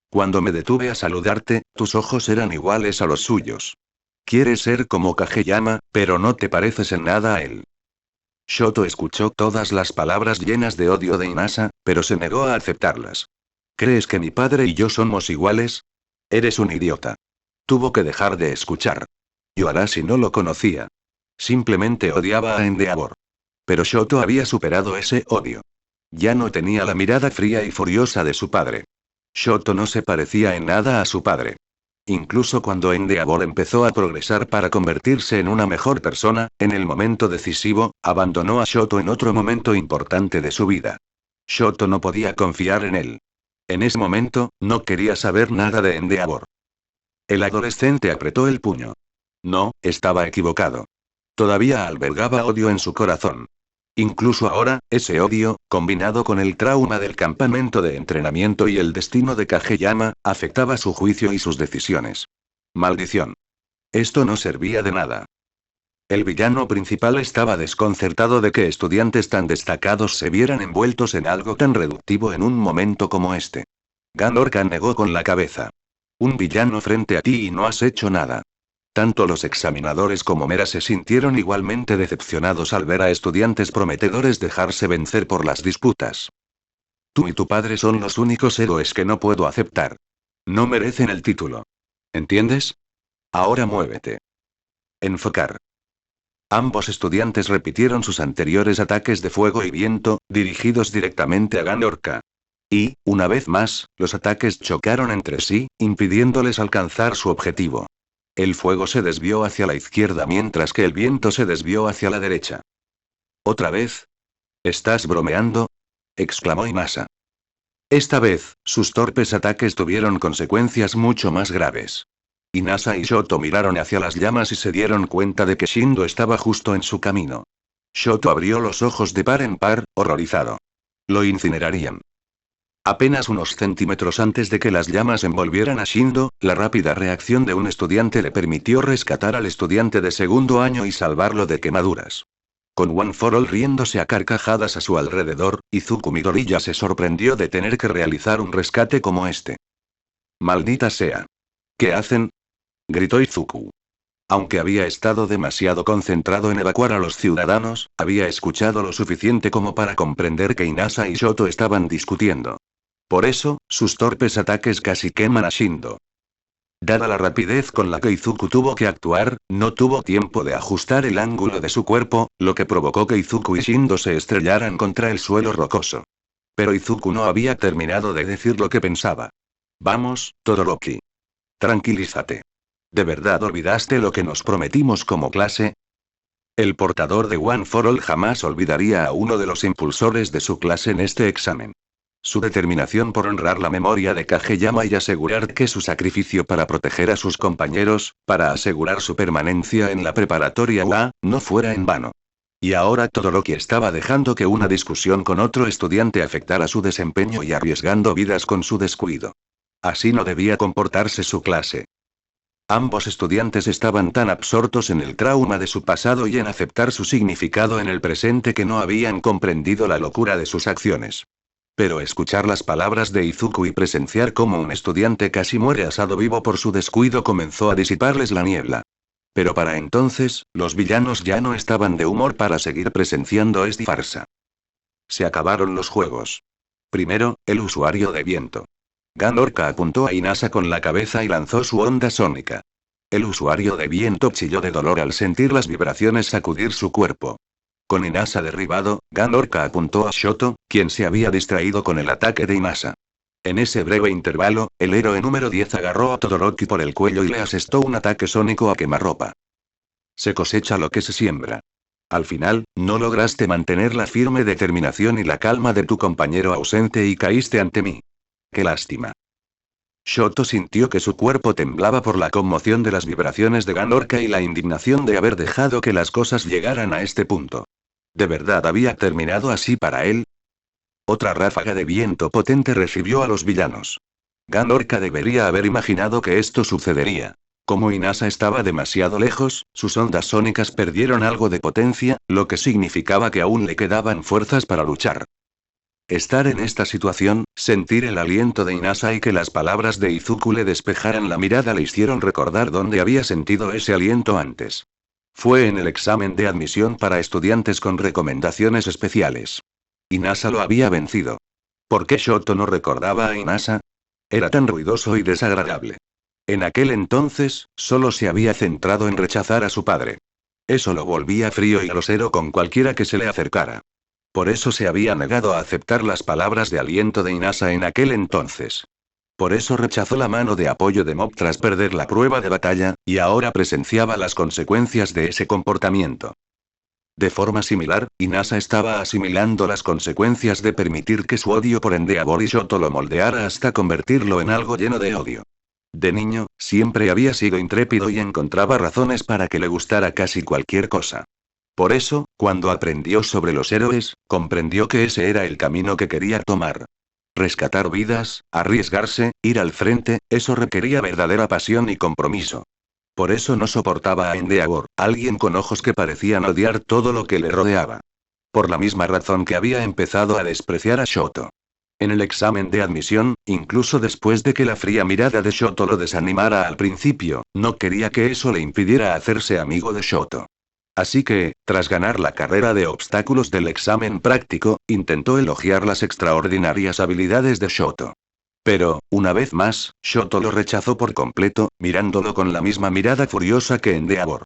Cuando me detuve a saludarte, tus ojos eran iguales a los suyos. Quieres ser como Kageyama, pero no te pareces en nada a él. Shoto escuchó todas las palabras llenas de odio de Inasa, pero se negó a aceptarlas. ¿Crees que mi padre y yo somos iguales? Eres un idiota. Tuvo que dejar de escuchar. Yoarashi no lo conocía. Simplemente odiaba a Endeavor. Pero Shoto había superado ese odio. Ya no tenía la mirada fría y furiosa de su padre. Shoto no se parecía en nada a su padre. Incluso cuando Endeavor empezó a progresar para convertirse en una mejor persona, en el momento decisivo, abandonó a Shoto en otro momento importante de su vida. Shoto no podía confiar en él. En ese momento, no quería saber nada de Endeavor. El adolescente apretó el puño. No, estaba equivocado. Todavía albergaba odio en su corazón. Incluso ahora, ese odio, combinado con el trauma del campamento de entrenamiento y el destino de Kageyama, afectaba su juicio y sus decisiones. Maldición. Esto no servía de nada. El villano principal estaba desconcertado de que estudiantes tan destacados se vieran envueltos en algo tan reductivo en un momento como este. Ganorka negó con la cabeza. Un villano frente a ti y no has hecho nada. Tanto los examinadores como Mera se sintieron igualmente decepcionados al ver a estudiantes prometedores dejarse vencer por las disputas. Tú y tu padre son los únicos héroes que no puedo aceptar. No merecen el título. ¿Entiendes? Ahora muévete. Enfocar. Ambos estudiantes repitieron sus anteriores ataques de fuego y viento, dirigidos directamente a Ganorka. Y, una vez más, los ataques chocaron entre sí, impidiéndoles alcanzar su objetivo. El fuego se desvió hacia la izquierda mientras que el viento se desvió hacia la derecha. ¿Otra vez? ¿Estás bromeando?, exclamó Inasa. Esta vez, sus torpes ataques tuvieron consecuencias mucho más graves. Inasa y Shoto miraron hacia las llamas y se dieron cuenta de que Shindo estaba justo en su camino. Shoto abrió los ojos de par en par, horrorizado. Lo incinerarían. Apenas unos centímetros antes de que las llamas envolvieran a Shindo, la rápida reacción de un estudiante le permitió rescatar al estudiante de segundo año y salvarlo de quemaduras. Con One for All riéndose a carcajadas a su alrededor, Izuku Midoriya se sorprendió de tener que realizar un rescate como este. ¡Maldita sea! ¿Qué hacen?, gritó Izuku. Aunque había estado demasiado concentrado en evacuar a los ciudadanos, había escuchado lo suficiente como para comprender que Inasa y Shoto estaban discutiendo. Por eso, sus torpes ataques casi queman a Shindo. Dada la rapidez con la que Izuku tuvo que actuar, no tuvo tiempo de ajustar el ángulo de su cuerpo, lo que provocó que Izuku y Shindo se estrellaran contra el suelo rocoso. Pero Izuku no había terminado de decir lo que pensaba. Vamos, Todoroki. Tranquilízate. ¿De verdad olvidaste lo que nos prometimos como clase? El portador de One for All jamás olvidaría a uno de los impulsores de su clase en este examen. Su determinación por honrar la memoria de Kageyama y asegurar que su sacrificio para proteger a sus compañeros, para asegurar su permanencia en la preparatoria UA, no fuera en vano. Y ahora Todoroki estaba dejando que una discusión con otro estudiante afectara su desempeño y arriesgando vidas con su descuido. Así no debía comportarse su clase. Ambos estudiantes estaban tan absortos en el trauma de su pasado y en aceptar su significado en el presente que no habían comprendido la locura de sus acciones. Pero escuchar las palabras de Izuku y presenciar cómo un estudiante casi muere asado vivo por su descuido comenzó a disiparles la niebla. Pero para entonces, los villanos ya no estaban de humor para seguir presenciando esta farsa. Se acabaron los juegos. Primero, el usuario de viento. Ganorka apuntó a Inasa con la cabeza y lanzó su onda sónica. El usuario de viento chilló de dolor al sentir las vibraciones sacudir su cuerpo. Con Inasa derribado, Ganorka apuntó a Shoto, quien se había distraído con el ataque de Inasa. En ese breve intervalo, el héroe número 10 agarró a Todoroki por el cuello y le asestó un ataque sónico a quemarropa. Se cosecha lo que se siembra. Al final, no lograste mantener la firme determinación y la calma de tu compañero ausente y caíste ante mí. ¡Qué lástima! Shoto sintió que su cuerpo temblaba por la conmoción de las vibraciones de Ganorka y la indignación de haber dejado que las cosas llegaran a este punto. ¿De verdad había terminado así para él? Otra ráfaga de viento potente recibió a los villanos. Ganorka debería haber imaginado que esto sucedería. Como Inasa estaba demasiado lejos, sus ondas sónicas perdieron algo de potencia, lo que significaba que aún le quedaban fuerzas para luchar. Estar en esta situación, sentir el aliento de Inasa y que las palabras de Izuku le despejaran la mirada le hicieron recordar dónde había sentido ese aliento antes. Fue en el examen de admisión para estudiantes con recomendaciones especiales. Inasa lo había vencido. ¿Por qué Shoto no recordaba a Inasa? Era tan ruidoso y desagradable. En aquel entonces, solo se había centrado en rechazar a su padre. Eso lo volvía frío y grosero con cualquiera que se le acercara. Por eso se había negado a aceptar las palabras de aliento de Inasa en aquel entonces. Por eso rechazó la mano de apoyo de Mob tras perder la prueba de batalla, y ahora presenciaba las consecuencias de ese comportamiento. De forma similar, Inasa estaba asimilando las consecuencias de permitir que su odio por Endeavor y Shoto lo moldeara hasta convertirlo en algo lleno de odio. De niño, siempre había sido intrépido y encontraba razones para que le gustara casi cualquier cosa. Por eso, cuando aprendió sobre los héroes, comprendió que ese era el camino que quería tomar. Rescatar vidas, arriesgarse, ir al frente, eso requería verdadera pasión y compromiso. Por eso no soportaba a Endeavor, alguien con ojos que parecían odiar todo lo que le rodeaba. Por la misma razón que había empezado a despreciar a Shoto. En el examen de admisión, incluso después de que la fría mirada de Shoto lo desanimara al principio, no quería que eso le impidiera hacerse amigo de Shoto. Así que, tras ganar la carrera de obstáculos del examen práctico, intentó elogiar las extraordinarias habilidades de Shoto. Pero, una vez más, Shoto lo rechazó por completo, mirándolo con la misma mirada furiosa que Endeavor.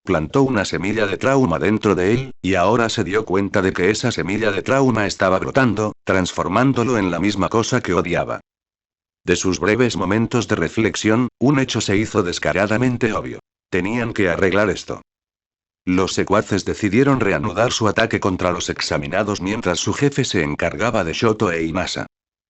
Plantó una semilla de trauma dentro de él, y ahora se dio cuenta de que esa semilla de trauma estaba brotando, transformándolo en la misma cosa que odiaba. De sus breves momentos de reflexión, un hecho se hizo descaradamente obvio. Tenían que arreglar esto. Los secuaces decidieron reanudar su ataque contra los examinados mientras su jefe se encargaba de Shoto e Inasa.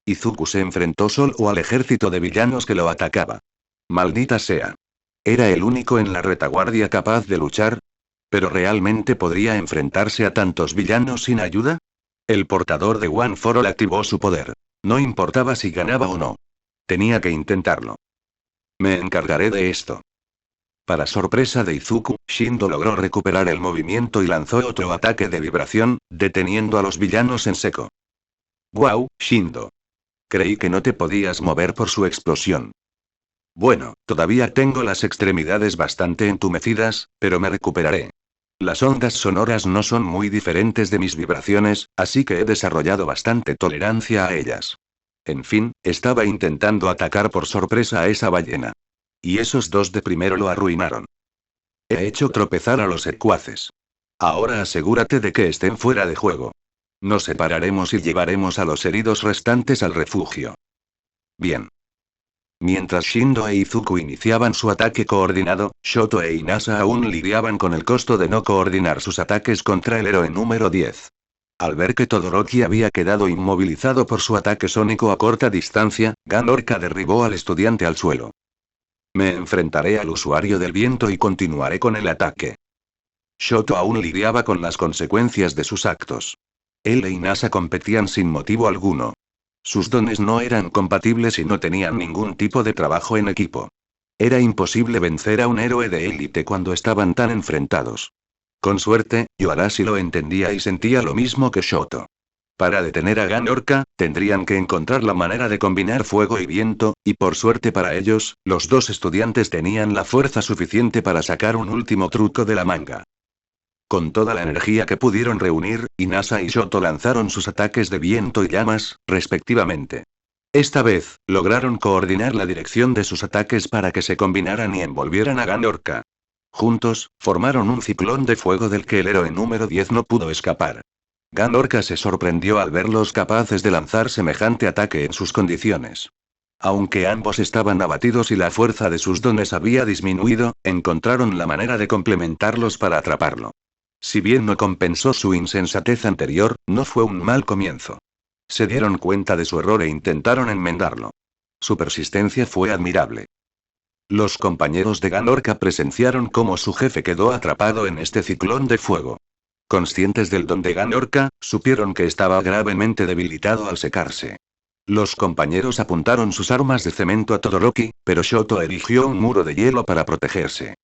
Izuku se enfrentó solo al ejército de villanos que lo atacaba. Maldita sea. ¿Era el único en la retaguardia capaz de luchar? ¿Pero realmente podría enfrentarse a tantos villanos sin ayuda? El portador de One for All activó su poder. No importaba si ganaba o no. Tenía que intentarlo. Me encargaré de esto. Para sorpresa de Izuku, Shindo logró recuperar el movimiento y lanzó otro ataque de vibración, deteniendo a los villanos en seco. ¡Guau, Shindo! Creí que no te podías mover por su explosión. Bueno, todavía tengo las extremidades bastante entumecidas, pero me recuperaré. Las ondas sonoras no son muy diferentes de mis vibraciones, así que he desarrollado bastante tolerancia a ellas. En fin, estaba intentando atacar por sorpresa a esa ballena. Y esos dos de primero lo arruinaron. He hecho tropezar a los secuaces. Ahora asegúrate de que estén fuera de juego. Nos separaremos y llevaremos a los heridos restantes al refugio. Bien. Mientras Shindo e Izuku iniciaban su ataque coordinado, Shoto e Inasa aún lidiaban con el costo de no coordinar sus ataques contra el héroe número 10. Al ver que Todoroki había quedado inmovilizado por su ataque sónico a corta distancia, Ganorka derribó al estudiante al suelo. Me enfrentaré al usuario del viento y continuaré con el ataque. Shoto aún lidiaba con las consecuencias de sus actos. Él e Inasa competían sin motivo alguno. Sus dones no eran compatibles y no tenían ningún tipo de trabajo en equipo. Era imposible vencer a un héroe de élite cuando estaban tan enfrentados. Con suerte, Yoarashi lo entendía y sentía lo mismo que Shoto. Para detener a Ganorka, tendrían que encontrar la manera de combinar fuego y viento, y por suerte para ellos, los dos estudiantes tenían la fuerza suficiente para sacar un último truco de la manga. Con toda la energía que pudieron reunir, Inasa y Shoto lanzaron sus ataques de viento y llamas, respectivamente. Esta vez, lograron coordinar la dirección de sus ataques para que se combinaran y envolvieran a Ganorka. Juntos, formaron un ciclón de fuego del que el héroe número 10 no pudo escapar. Ganorka se sorprendió al verlos capaces de lanzar semejante ataque en sus condiciones. Aunque ambos estaban abatidos y la fuerza de sus dones había disminuido, encontraron la manera de complementarlos para atraparlo. Si bien no compensó su insensatez anterior, no fue un mal comienzo. Se dieron cuenta de su error e intentaron enmendarlo. Su persistencia fue admirable. Los compañeros de Ganorka presenciaron cómo su jefe quedó atrapado en este ciclón de fuego. Conscientes del don de Ganorka, supieron que estaba gravemente debilitado al secarse. Los compañeros apuntaron sus armas de cemento a Todoroki, pero Shoto erigió un muro de hielo para protegerse.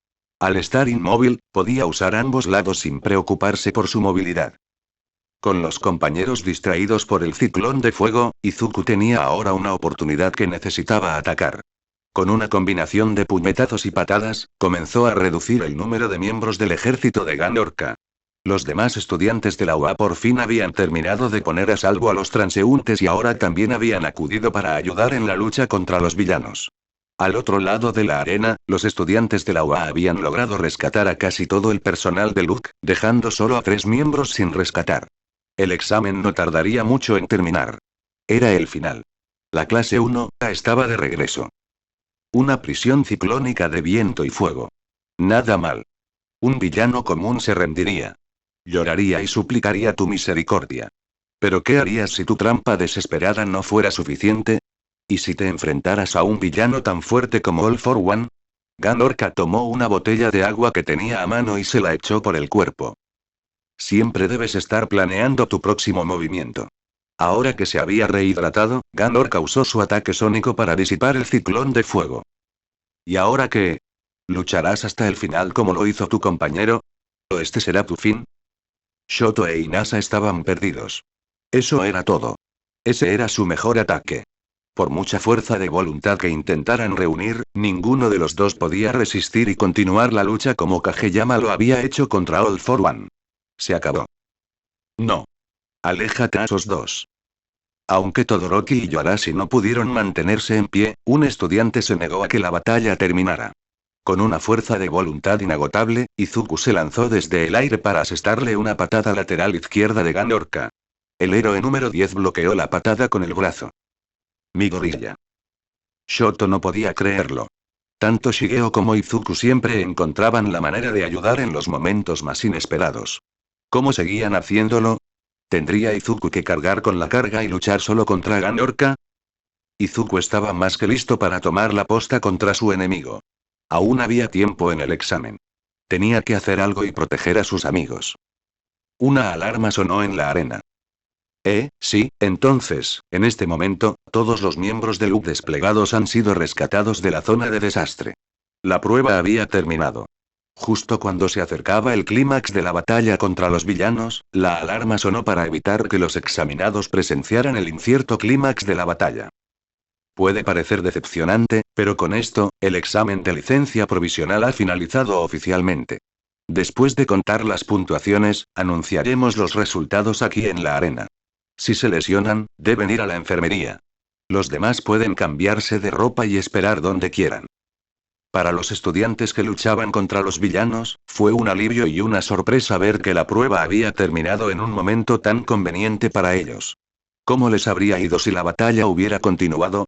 Al estar inmóvil, podía usar ambos lados sin preocuparse por su movilidad. Con los compañeros distraídos por el ciclón de fuego, Izuku tenía ahora una oportunidad que necesitaba atacar. Con una combinación de puñetazos y patadas, comenzó a reducir el número de miembros del ejército de Ganorka. Los demás estudiantes de la UA por fin habían terminado de poner a salvo a los transeúntes y ahora también habían acudido para ayudar en la lucha contra los villanos. Al otro lado de la arena, los estudiantes de la UA habían logrado rescatar a casi todo el personal de Luke, dejando solo a 3 miembros sin rescatar. El examen no tardaría mucho en terminar. Era el final. La clase 1 estaba de regreso. Una prisión ciclónica de viento y fuego. Nada mal. Un villano común se rendiría. Lloraría y suplicaría tu misericordia. Pero ¿qué harías si tu trampa desesperada no fuera suficiente? ¿Y si te enfrentaras a un villano tan fuerte como All for One? Ganorka tomó una botella de agua que tenía a mano y se la echó por el cuerpo. Siempre debes estar planeando tu próximo movimiento. Ahora que se había rehidratado, Ganorka usó su ataque sónico para disipar el ciclón de fuego. ¿Y ahora qué? ¿Lucharás hasta el final como lo hizo tu compañero? ¿O este será tu fin? Shoto e Inasa estaban perdidos. Eso era todo. Ese era su mejor ataque. Por mucha fuerza de voluntad que intentaran reunir, ninguno de los dos podía resistir y continuar la lucha como Kageyama lo había hecho contra All for One. Se acabó. No. Aléjate a esos dos. Aunque Todoroki y Yoarashi no pudieron mantenerse en pie, un estudiante se negó a que la batalla terminara. Con una fuerza de voluntad inagotable, Izuku se lanzó desde el aire para asestarle una patada lateral izquierda de Ganorka. El héroe número 10 bloqueó la patada con el brazo. Mi gorilla. Shoto no podía creerlo. Tanto Shigeo como Izuku siempre encontraban la manera de ayudar en los momentos más inesperados. ¿Cómo seguían haciéndolo? ¿Tendría Izuku que cargar con la carga y luchar solo contra Ganorka? Izuku estaba más que listo para tomar la posta contra su enemigo. Aún había tiempo en el examen. Tenía que hacer algo y proteger a sus amigos. Una alarma sonó en la arena. Sí, entonces, en este momento, todos los miembros del UP desplegados han sido rescatados de la zona de desastre. La prueba había terminado. Justo cuando se acercaba el clímax de la batalla contra los villanos, la alarma sonó para evitar que los examinados presenciaran el incierto clímax de la batalla. Puede parecer decepcionante, pero con esto, el examen de licencia provisional ha finalizado oficialmente. Después de contar las puntuaciones, anunciaremos los resultados aquí en la arena. Si se lesionan, deben ir a la enfermería. Los demás pueden cambiarse de ropa y esperar donde quieran. Para los estudiantes que luchaban contra los villanos, fue un alivio y una sorpresa ver que la prueba había terminado en un momento tan conveniente para ellos. ¿Cómo les habría ido si la batalla hubiera continuado?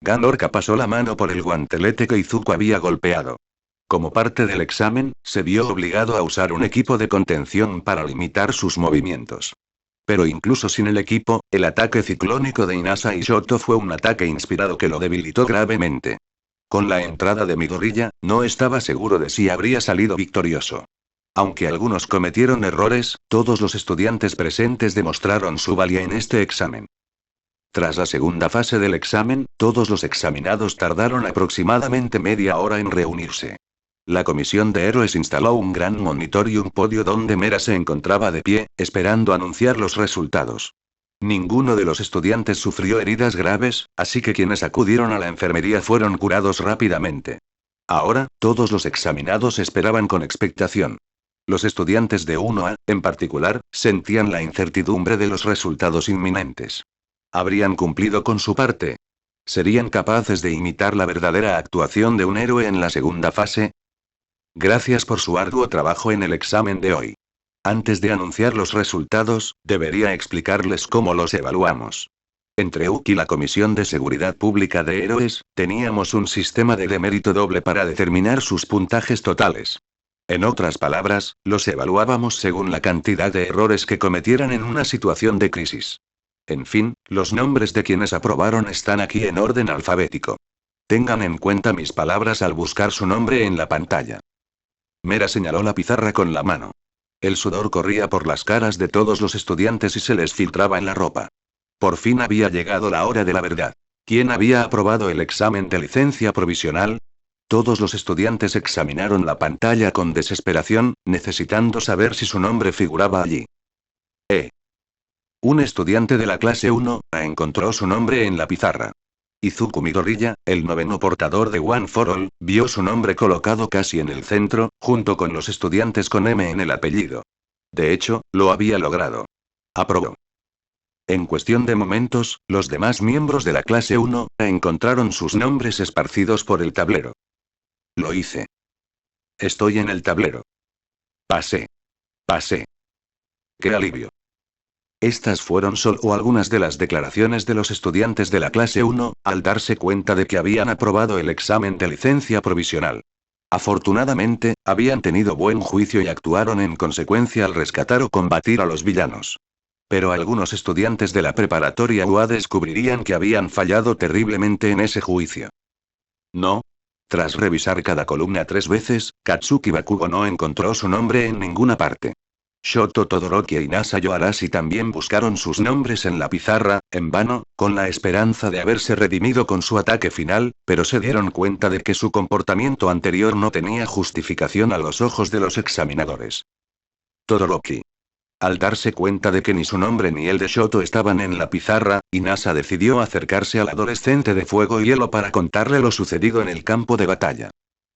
Ganorka pasó la mano por el guantelete que Izuku había golpeado. Como parte del examen, se vio obligado a usar un equipo de contención para limitar sus movimientos. Pero incluso sin el equipo, el ataque ciclónico de Inasa y Shoto fue un ataque inspirado que lo debilitó gravemente. Con la entrada de Midoriya, no estaba seguro de si habría salido victorioso. Aunque algunos cometieron errores, todos los estudiantes presentes demostraron su valía en este examen. Tras la segunda fase del examen, todos los examinados tardaron aproximadamente media hora en reunirse. La comisión de héroes instaló un gran monitor y un podio donde Mera se encontraba de pie, esperando anunciar los resultados. Ninguno de los estudiantes sufrió heridas graves, así que quienes acudieron a la enfermería fueron curados rápidamente. Ahora, todos los examinados esperaban con expectación. Los estudiantes de 1A, en particular, sentían la incertidumbre de los resultados inminentes. ¿Habrían cumplido con su parte? ¿Serían capaces de imitar la verdadera actuación de un héroe en la segunda fase? Gracias por su arduo trabajo en el examen de hoy. Antes de anunciar los resultados, debería explicarles cómo los evaluamos. Entre UK y la Comisión de Seguridad Pública de Héroes, teníamos un sistema de demérito doble para determinar sus puntajes totales. En otras palabras, los evaluábamos según la cantidad de errores que cometieran en una situación de crisis. En fin, los nombres de quienes aprobaron están aquí en orden alfabético. Tengan en cuenta mis palabras al buscar su nombre en la pantalla. Mera señaló la pizarra con la mano. El sudor corría por las caras de todos los estudiantes y se les filtraba en la ropa. Por fin había llegado la hora de la verdad. ¿Quién había aprobado el examen de licencia provisional? Todos los estudiantes examinaron la pantalla con desesperación, necesitando saber si su nombre figuraba allí. Un estudiante de la clase 1 encontró su nombre en la pizarra. Izuku Midoriya, el noveno portador de One for All, vio su nombre colocado casi en el centro, junto con los estudiantes con M en el apellido. De hecho, lo había logrado. Aprobó. En cuestión de momentos, los demás miembros de la clase 1 encontraron sus nombres esparcidos por el tablero. Lo hice. Estoy en el tablero. Pasé. ¡Qué alivio! Estas fueron solo algunas de las declaraciones de los estudiantes de la clase 1, al darse cuenta de que habían aprobado el examen de licencia provisional. Afortunadamente, habían tenido buen juicio y actuaron en consecuencia al rescatar o combatir a los villanos. Pero algunos estudiantes de la preparatoria UA descubrirían que habían fallado terriblemente en ese juicio. No. Tras revisar cada columna 3 veces, Katsuki Bakugo no encontró su nombre en ninguna parte. Shoto Todoroki e Inasa Yoarashi también buscaron sus nombres en la pizarra, en vano, con la esperanza de haberse redimido con su ataque final, pero se dieron cuenta de que su comportamiento anterior no tenía justificación a los ojos de los examinadores. Todoroki. Al darse cuenta de que ni su nombre ni el de Shoto estaban en la pizarra, Inasa decidió acercarse al adolescente de fuego y hielo para contarle lo sucedido en el campo de batalla.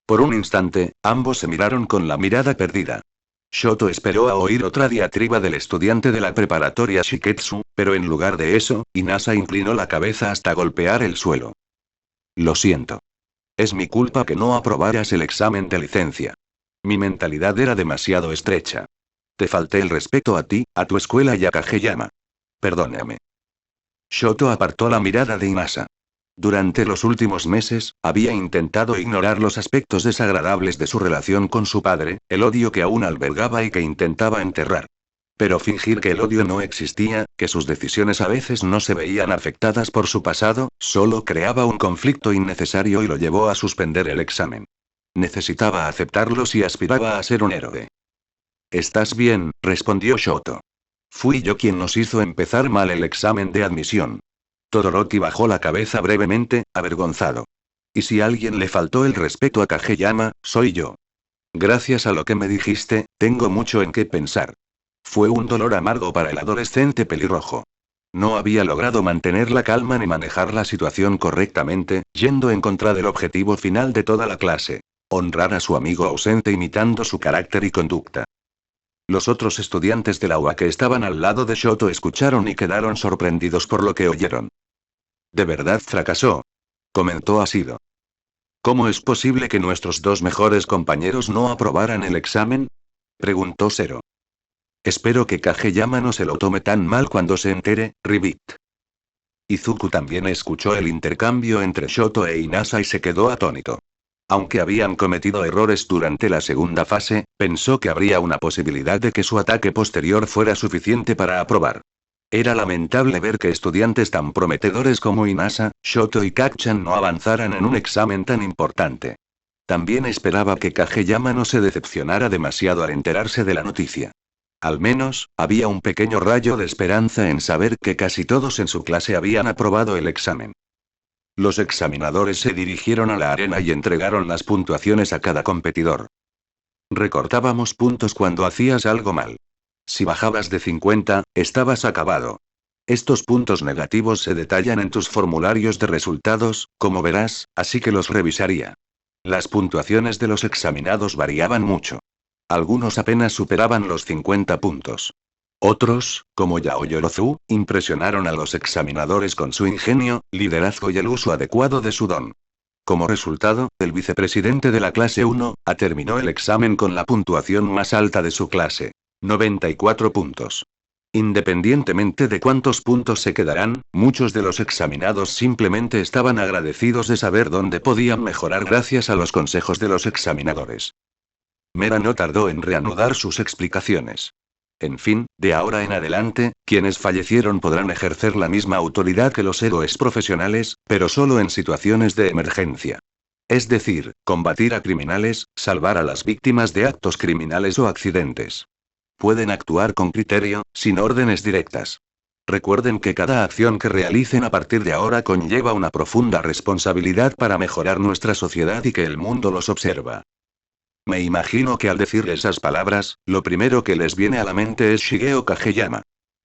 Por un instante, ambos se miraron con la mirada perdida. Shoto esperó a oír otra diatriba del estudiante de la preparatoria Shiketsu, pero en lugar de eso, Inasa inclinó la cabeza hasta golpear el suelo. Lo siento. Es mi culpa que no aprobaras el examen de licencia. Mi mentalidad era demasiado estrecha. Te falté el respeto a ti, a tu escuela y a Kageyama. Perdóname. Shoto apartó la mirada de Inasa. Durante los últimos meses, había intentado ignorar los aspectos desagradables de su relación con su padre, el odio que aún albergaba y que intentaba enterrar. Pero fingir que el odio no existía, que sus decisiones a veces no se veían afectadas por su pasado, solo creaba un conflicto innecesario y lo llevó a suspender el examen. Necesitaba aceptarlo si aspiraba a ser un héroe. «Estás bien», respondió Shoto. «Fui yo quien nos hizo empezar mal el examen de admisión». Todoroki bajó la cabeza brevemente, avergonzado. «Y si alguien le faltó el respeto a Kageyama, soy yo. Gracias a lo que me dijiste, tengo mucho en qué pensar». Fue un dolor amargo para el adolescente pelirrojo. No había logrado mantener la calma ni manejar la situación correctamente, yendo en contra del objetivo final de toda la clase: honrar a su amigo ausente imitando su carácter y conducta. Los otros estudiantes de la UA que estaban al lado de Shoto escucharon y quedaron sorprendidos por lo que oyeron. «¿De verdad fracasó?», comentó Asido. «¿Cómo es posible que nuestros dos mejores compañeros no aprobaran el examen?», preguntó Zero. «Espero que Kageyama no se lo tome tan mal cuando se entere, Ribbit». Izuku también escuchó el intercambio entre Shoto e Inasa y se quedó atónito. Aunque habían cometido errores durante la segunda fase, pensó que habría una posibilidad de que su ataque posterior fuera suficiente para aprobar. Era lamentable ver que estudiantes tan prometedores como Inasa, Shoto y Kacchan no avanzaran en un examen tan importante. También esperaba que Kageyama no se decepcionara demasiado al enterarse de la noticia. Al menos, había un pequeño rayo de esperanza en saber que casi todos en su clase habían aprobado el examen. Los examinadores se dirigieron a la arena y entregaron las puntuaciones a cada competidor. Recortábamos puntos cuando hacías algo mal. Si bajabas de 50, estabas acabado. Estos puntos negativos se detallan en tus formularios de resultados, como verás, así que los revisaría. Las puntuaciones de los examinados variaban mucho. Algunos apenas superaban los 50 puntos. Otros, como Yao Yorozu, impresionaron a los examinadores con su ingenio, liderazgo y el uso adecuado de su don. Como resultado, el vicepresidente de la clase 1, terminó el examen con la puntuación más alta de su clase. 94 puntos. Independientemente de cuántos puntos se quedarán, muchos de los examinados simplemente estaban agradecidos de saber dónde podían mejorar gracias a los consejos de los examinadores. Mera no tardó en reanudar sus explicaciones. En fin, de ahora en adelante, quienes fallecieron podrán ejercer la misma autoridad que los héroes profesionales, pero solo en situaciones de emergencia. Es decir, combatir a criminales, salvar a las víctimas de actos criminales o accidentes. Pueden actuar con criterio, sin órdenes directas. Recuerden que cada acción que realicen a partir de ahora conlleva una profunda responsabilidad para mejorar nuestra sociedad y que el mundo los observa. Me imagino que al decir esas palabras, lo primero que les viene a la mente es Shigeo Kageyama.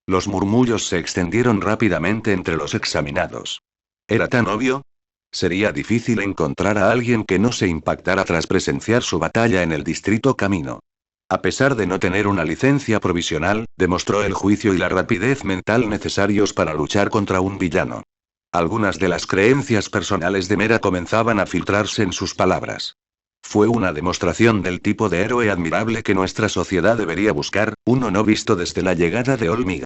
Los murmullos se extendieron rápidamente entre los examinados. ¿Era tan obvio? Sería difícil encontrar a alguien que no se impactara tras presenciar su batalla en el distrito Camino. A pesar de no tener una licencia provisional, demostró el juicio y la rapidez mental necesarios para luchar contra un villano. Algunas de las creencias personales de Mera comenzaban a filtrarse en sus palabras. Fue una demostración del tipo de héroe admirable que nuestra sociedad debería buscar, uno no visto desde la llegada de All Might.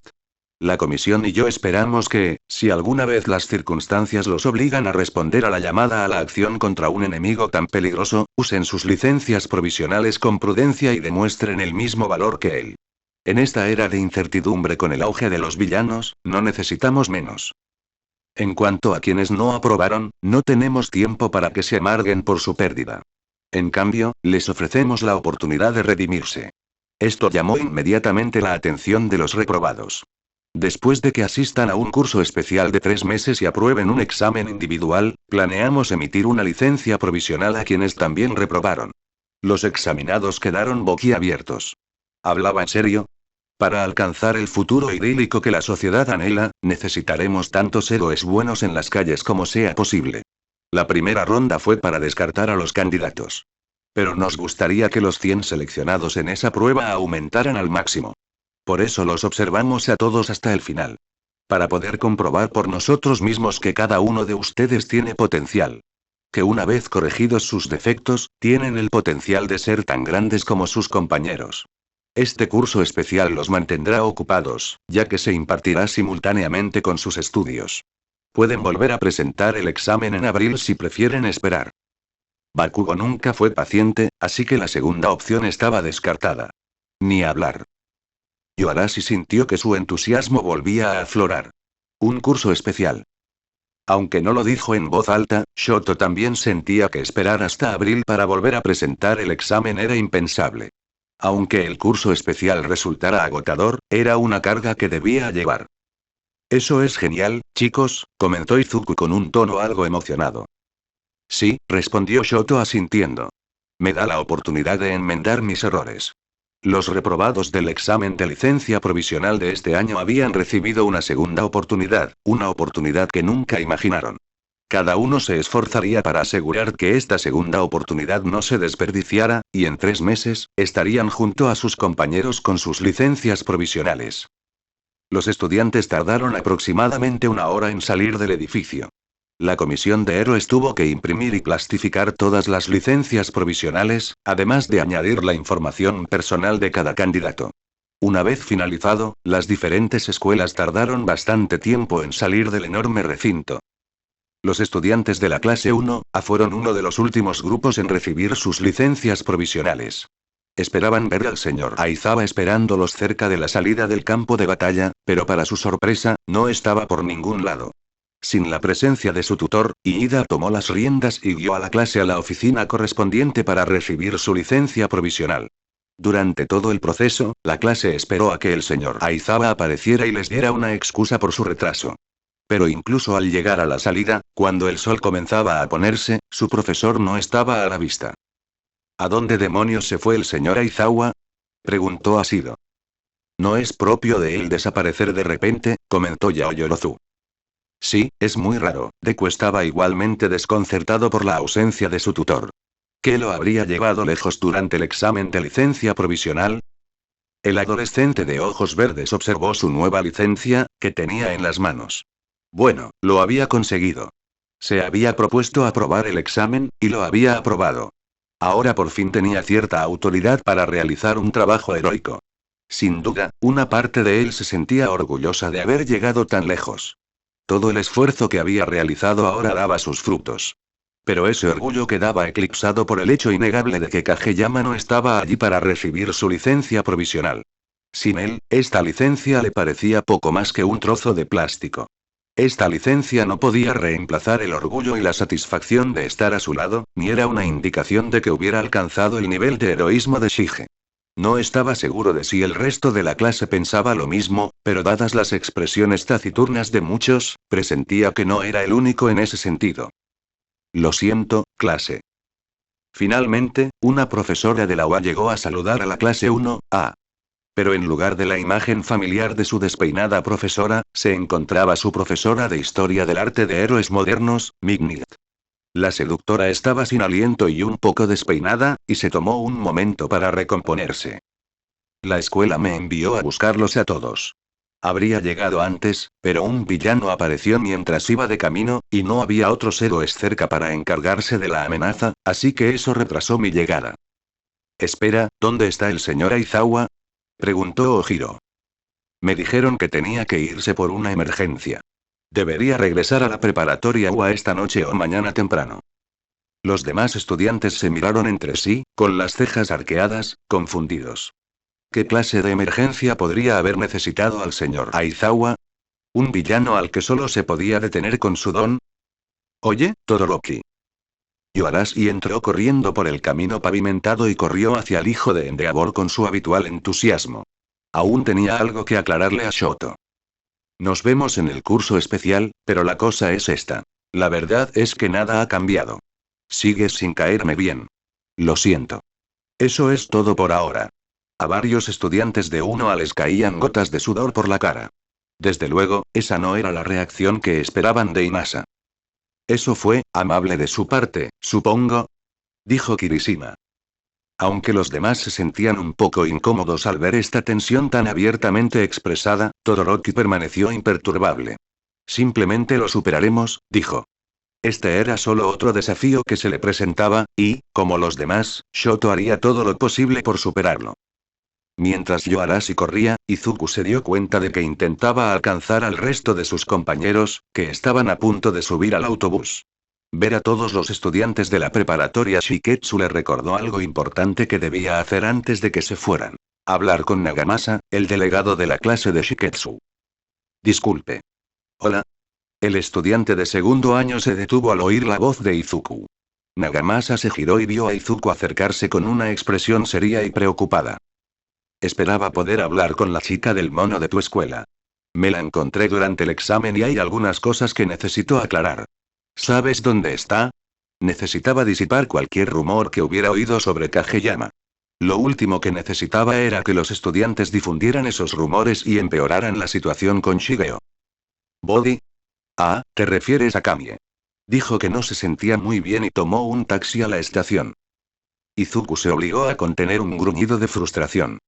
La comisión y yo esperamos que, si alguna vez las circunstancias los obligan a responder a la llamada a la acción contra un enemigo tan peligroso, usen sus licencias provisionales con prudencia y demuestren el mismo valor que él. En esta era de incertidumbre con el auge de los villanos, no necesitamos menos. En cuanto a quienes no aprobaron, no tenemos tiempo para que se amarguen por su pérdida. En cambio, les ofrecemos la oportunidad de redimirse. Esto llamó inmediatamente la atención de los reprobados. Después de que asistan a un curso especial de 3 meses y aprueben un examen individual, planeamos emitir una licencia provisional a quienes también reprobaron. Los examinados quedaron boquiabiertos. ¿Hablaba en serio? Para alcanzar el futuro idílico que la sociedad anhela, necesitaremos tantos héroes buenos en las calles como sea posible. La primera ronda fue para descartar a los candidatos. Pero nos gustaría que los 100 seleccionados en esa prueba aumentaran al máximo. Por eso los observamos a todos hasta el final. Para poder comprobar por nosotros mismos que cada uno de ustedes tiene potencial. Que una vez corregidos sus defectos, tienen el potencial de ser tan grandes como sus compañeros. Este curso especial los mantendrá ocupados, ya que se impartirá simultáneamente con sus estudios. Pueden volver a presentar el examen en abril si prefieren esperar. Bakugo nunca fue paciente, así que la segunda opción estaba descartada. Ni hablar. Yoarashi sintió que su entusiasmo volvía a aflorar. Un curso especial. Aunque no lo dijo en voz alta, Shoto también sentía que esperar hasta abril para volver a presentar el examen era impensable. Aunque el curso especial resultara agotador, era una carga que debía llevar. Eso es genial, chicos, comentó Izuku con un tono algo emocionado. Sí, respondió Shoto asintiendo. Me da la oportunidad de enmendar mis errores. Los reprobados del examen de licencia provisional de este año habían recibido una segunda oportunidad, una oportunidad que nunca imaginaron. Cada uno se esforzaría para asegurar que esta segunda oportunidad no se desperdiciara, y en 3 meses, estarían junto a sus compañeros con sus licencias provisionales. Los estudiantes tardaron aproximadamente 1 hora en salir del edificio. La comisión de héroes tuvo que imprimir y plastificar todas las licencias provisionales, además de añadir la información personal de cada candidato. Una vez finalizado, las diferentes escuelas tardaron bastante tiempo en salir del enorme recinto. Los estudiantes de la clase 1, fueron uno de los últimos grupos en recibir sus licencias provisionales. Esperaban ver al señor Aizawa esperándolos cerca de la salida del campo de batalla, pero para su sorpresa, no estaba por ningún lado. Sin la presencia de su tutor, Iida tomó las riendas y guió a la clase a la oficina correspondiente para recibir su licencia provisional. Durante todo el proceso, la clase esperó a que el señor Aizawa apareciera y les diera una excusa por su retraso. Pero incluso al llegar a la salida, cuando el sol comenzaba a ponerse, su profesor no estaba a la vista. ¿A dónde demonios se fue el señor Aizawa?, preguntó Asido. No es propio de él desaparecer de repente, comentó Yaoyorozu. Sí, es muy raro. Deku estaba igualmente desconcertado por la ausencia de su tutor. ¿Qué lo habría llevado lejos durante el examen de licencia provisional? El adolescente de ojos verdes observó su nueva licencia, que tenía en las manos. Bueno, lo había conseguido. Se había propuesto aprobar el examen, y lo había aprobado. Ahora por fin tenía cierta autoridad para realizar un trabajo heroico. Sin duda, una parte de él se sentía orgullosa de haber llegado tan lejos. Todo el esfuerzo que había realizado ahora daba sus frutos. Pero ese orgullo quedaba eclipsado por el hecho innegable de que Kageyama no estaba allí para recibir su licencia provisional. Sin él, esta licencia le parecía poco más que un trozo de plástico. Esta licencia no podía reemplazar el orgullo y la satisfacción de estar a su lado, ni era una indicación de que hubiera alcanzado el nivel de heroísmo de Shige. No estaba seguro de si el resto de la clase pensaba lo mismo, pero dadas las expresiones taciturnas de muchos, presentía que no era el único en ese sentido. Lo siento, clase. Finalmente, una profesora de la UA llegó a saludar a la clase 1A. Pero en lugar de la imagen familiar de su despeinada profesora, se encontraba su profesora de Historia del Arte de Héroes Modernos, Mignit. La seductora estaba sin aliento y un poco despeinada, y se tomó un momento para recomponerse. La escuela me envió a buscarlos a todos. Habría llegado antes, pero un villano apareció mientras iba de camino, y no había otros héroes cerca para encargarse de la amenaza, así que eso retrasó mi llegada. Espera, ¿dónde está el señor Aizawa?, preguntó Ojiro. Me dijeron que tenía que irse por una emergencia. Debería regresar a la preparatoria UA esta noche o mañana temprano. Los demás estudiantes se miraron entre sí, con las cejas arqueadas, confundidos. ¿Qué clase de emergencia podría haber necesitado al señor Aizawa? ¿Un villano al que solo se podía detener con su don? Oye, Todoroki. Yoarashi entró corriendo por el camino pavimentado y corrió hacia el hijo de Endeavor con su habitual entusiasmo. Aún tenía algo que aclararle a Shoto. Nos vemos en el curso especial, pero la cosa es esta. La verdad es que nada ha cambiado. Sigues sin caerme bien. Lo siento. Eso es todo por ahora. A varios estudiantes de 1A les caían gotas de sudor por la cara. Desde luego, esa no era la reacción que esperaban de Inasa. Eso fue amable de su parte, supongo, dijo Kirishima. Aunque los demás se sentían un poco incómodos al ver esta tensión tan abiertamente expresada, Todoroki permaneció imperturbable. Simplemente lo superaremos, dijo. Este era solo otro desafío que se le presentaba, y, como los demás, Shoto haría todo lo posible por superarlo. Mientras Yoarashi corría, Izuku se dio cuenta de que intentaba alcanzar al resto de sus compañeros, que estaban a punto de subir al autobús. Ver a todos los estudiantes de la preparatoria Shiketsu le recordó algo importante que debía hacer antes de que se fueran. Hablar con Nagamasa, el delegado de la clase de Shiketsu. Disculpe. Hola. El estudiante de segundo año se detuvo al oír la voz de Izuku. Nagamasa se giró y vio a Izuku acercarse con una expresión seria y preocupada. Esperaba poder hablar con la chica del mono de tu escuela. Me la encontré durante el examen y hay algunas cosas que necesito aclarar. ¿Sabes dónde está? Necesitaba disipar cualquier rumor que hubiera oído sobre Kageyama. Lo último que necesitaba era que los estudiantes difundieran esos rumores y empeoraran la situación con Shigeo. ¿Body? Ah, te refieres a Kamie. Dijo que no se sentía muy bien y tomó un taxi a la estación. Izuku se obligó a contener un gruñido de frustración.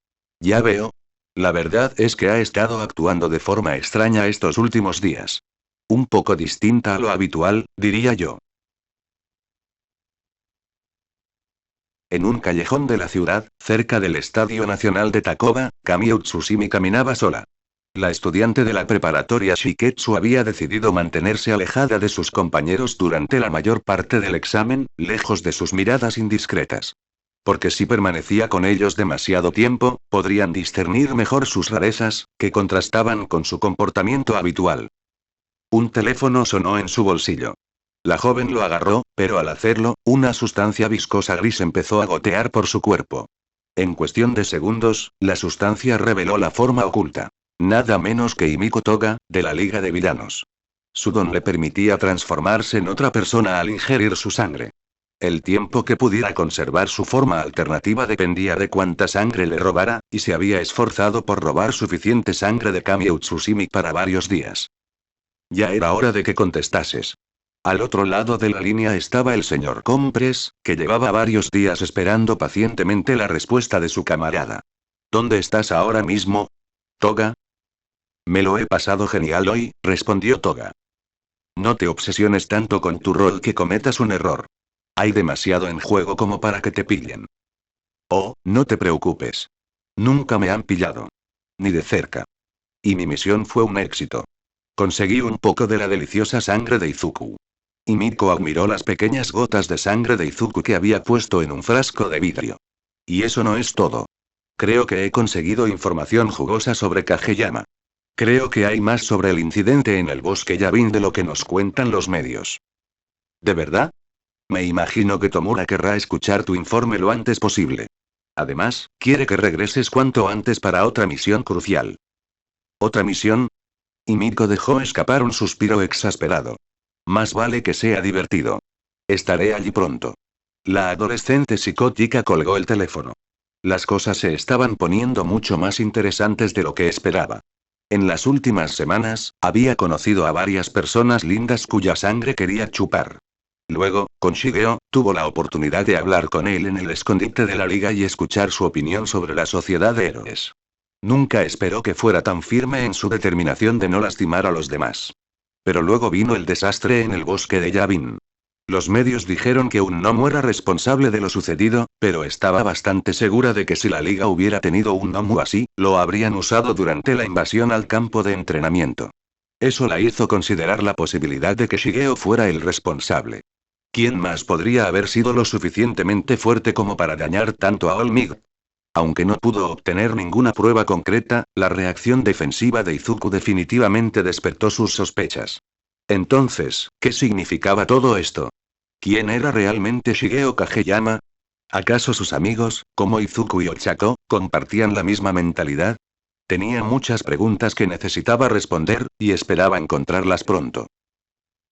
Ya veo. La verdad es que ha estado actuando de forma extraña estos últimos días. Un poco distinta a lo habitual, diría yo. En un callejón de la ciudad, cerca del Estadio Nacional de Takoba, Kamie Utsushimi caminaba sola. La estudiante de la preparatoria Shiketsu había decidido mantenerse alejada de sus compañeros durante la mayor parte del examen, lejos de sus miradas indiscretas. Porque si permanecía con ellos demasiado tiempo, podrían discernir mejor sus rarezas, que contrastaban con su comportamiento habitual. Un teléfono sonó en su bolsillo. La joven lo agarró, pero al hacerlo, una sustancia viscosa gris empezó a gotear por su cuerpo. En cuestión de segundos, la sustancia reveló la forma oculta. Nada menos que Himiko Toga, de la Liga de Villanos. Su don le permitía transformarse en otra persona al ingerir su sangre. El tiempo que pudiera conservar su forma alternativa dependía de cuánta sangre le robara, y se había esforzado por robar suficiente sangre de Kami Utsusimi para varios días. Ya era hora de que contestases. Al otro lado de la línea estaba el señor Compres, que llevaba varios días esperando pacientemente la respuesta de su camarada. ¿Dónde estás ahora mismo, Toga? Me lo he pasado genial hoy, respondió Toga. No te obsesiones tanto con tu rol que cometas un error. Hay demasiado en juego como para que te pillen. Oh, no te preocupes. Nunca me han pillado. Ni de cerca. Y mi misión fue un éxito. Conseguí un poco de la deliciosa sangre de Izuku. Himiko admiró las pequeñas gotas de sangre de Izuku que había puesto en un frasco de vidrio. Y eso no es todo. Creo que he conseguido información jugosa sobre Kageyama. Creo que hay más sobre el incidente en el bosque Yavin de lo que nos cuentan los medios. ¿De verdad? Me imagino que Tomura querrá escuchar tu informe lo antes posible. Además, quiere que regreses cuanto antes para otra misión crucial. ¿Otra misión? Himiko dejó escapar un suspiro exasperado. Más vale que sea divertido. Estaré allí pronto. La adolescente psicótica colgó el teléfono. Las cosas se estaban poniendo mucho más interesantes de lo que esperaba. En las últimas semanas, había conocido a varias personas lindas cuya sangre quería chupar. Luego, con Shigeo, tuvo la oportunidad de hablar con él en el escondite de la liga y escuchar su opinión sobre la sociedad de héroes. Nunca esperó que fuera tan firme en su determinación de no lastimar a los demás. Pero luego vino el desastre en el bosque de Yavin. Los medios dijeron que un Nomu era responsable de lo sucedido, pero estaba bastante segura de que si la liga hubiera tenido un Nomu así, lo habrían usado durante la invasión al campo de entrenamiento. Eso la hizo considerar la posibilidad de que Shigeo fuera el responsable. ¿Quién más podría haber sido lo suficientemente fuerte como para dañar tanto a All Might? Aunque no pudo obtener ninguna prueba concreta, la reacción defensiva de Izuku definitivamente despertó sus sospechas. Entonces, ¿qué significaba todo esto? ¿Quién era realmente Shigeo Kageyama? ¿Acaso sus amigos, como Izuku y Ochako, compartían la misma mentalidad? Tenía muchas preguntas que necesitaba responder, y esperaba encontrarlas pronto.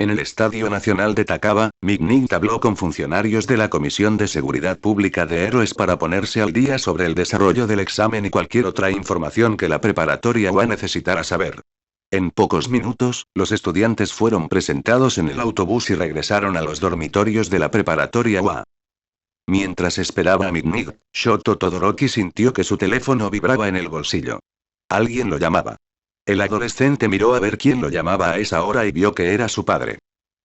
En el Estadio Nacional de Takaba, Mignight habló con funcionarios de la Comisión de Seguridad Pública de Héroes para ponerse al día sobre el desarrollo del examen y cualquier otra información que la preparatoria UA necesitara saber. En pocos minutos, los estudiantes fueron presentados en el autobús y regresaron a los dormitorios de la preparatoria UA. Mientras esperaba a Mignight, Shoto Todoroki sintió que su teléfono vibraba en el bolsillo. Alguien lo llamaba. El adolescente miró a ver quién lo llamaba a esa hora y vio que era su padre.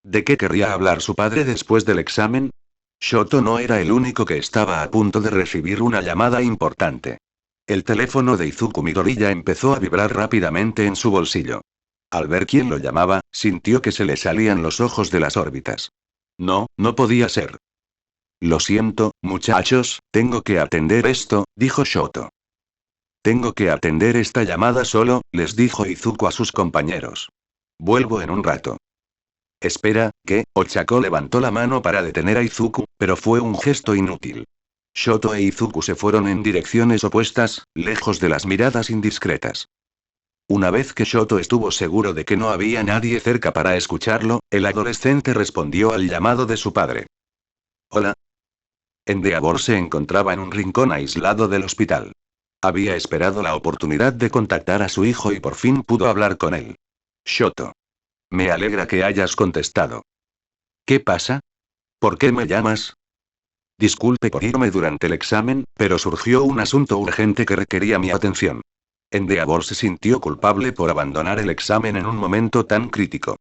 ¿De qué querría hablar su padre después del examen? Shoto no era el único que estaba a punto de recibir una llamada importante. El teléfono de Izuku Midoriya empezó a vibrar rápidamente en su bolsillo. Al ver quién lo llamaba, sintió que se le salían los ojos de las órbitas. No, no podía ser. Lo siento, muchachos, tengo que atender esto, dijo Shoto. Tengo que atender esta llamada solo, les dijo Izuku a sus compañeros. Vuelvo en un rato. Espera, ¿qué? Ochako levantó la mano para detener a Izuku, pero fue un gesto inútil. Shoto e Izuku se fueron en direcciones opuestas, lejos de las miradas indiscretas. Una vez que Shoto estuvo seguro de que no había nadie cerca para escucharlo, el adolescente respondió al llamado de su padre. Hola. Endeavor se encontraba en un rincón aislado del hospital. Había esperado la oportunidad de contactar a su hijo y por fin pudo hablar con él. Shoto. Me alegra que hayas contestado. ¿Qué pasa? ¿Por qué me llamas? Disculpe por irme durante el examen, pero surgió un asunto urgente que requería mi atención. Endeavor se sintió culpable por abandonar el examen en un momento tan crítico.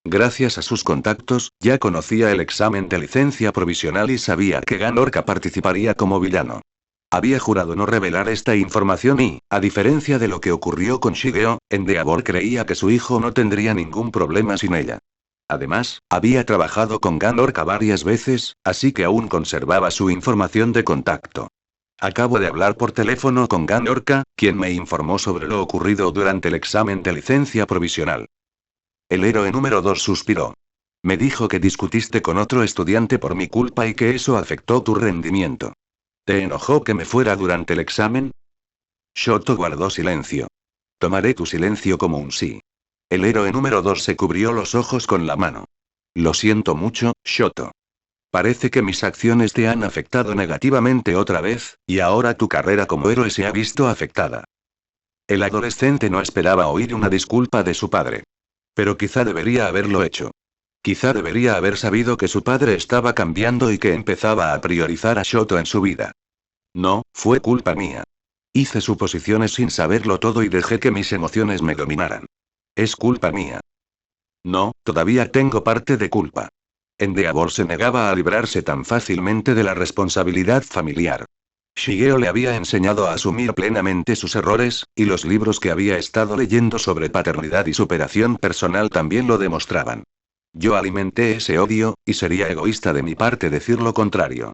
Gracias a sus contactos, ya conocía el examen de licencia provisional y sabía que Ganorka participaría como villano. Había jurado no revelar esta información y, a diferencia de lo que ocurrió con Shigeo, Endeavor creía que su hijo no tendría ningún problema sin ella. Además, había trabajado con Ganorka varias veces, así que aún conservaba su información de contacto. Acabo de hablar por teléfono con Ganorka, quien me informó sobre lo ocurrido durante el examen de licencia provisional. El héroe número 2 suspiró. Me dijo que discutiste con otro estudiante por mi culpa y que eso afectó tu rendimiento. ¿Te enojó que me fuera durante el examen? Shoto guardó silencio. Tomaré tu silencio como un sí. El héroe número 2 se cubrió los ojos con la mano. Lo siento mucho, Shoto. Parece que mis acciones te han afectado negativamente otra vez, y ahora tu carrera como héroe se ha visto afectada. El adolescente no esperaba oír una disculpa de su padre. Pero quizá debería haberlo hecho. Quizá debería haber sabido que su padre estaba cambiando y que empezaba a priorizar a Shoto en su vida. No, fue culpa mía. Hice suposiciones sin saberlo todo y dejé que mis emociones me dominaran. Es culpa mía. No, todavía tengo parte de culpa. Endeavor se negaba a librarse tan fácilmente de la responsabilidad familiar. Shigeo le había enseñado a asumir plenamente sus errores, y los libros que había estado leyendo sobre paternidad y superación personal también lo demostraban. Yo alimenté ese odio, y sería egoísta de mi parte decir lo contrario.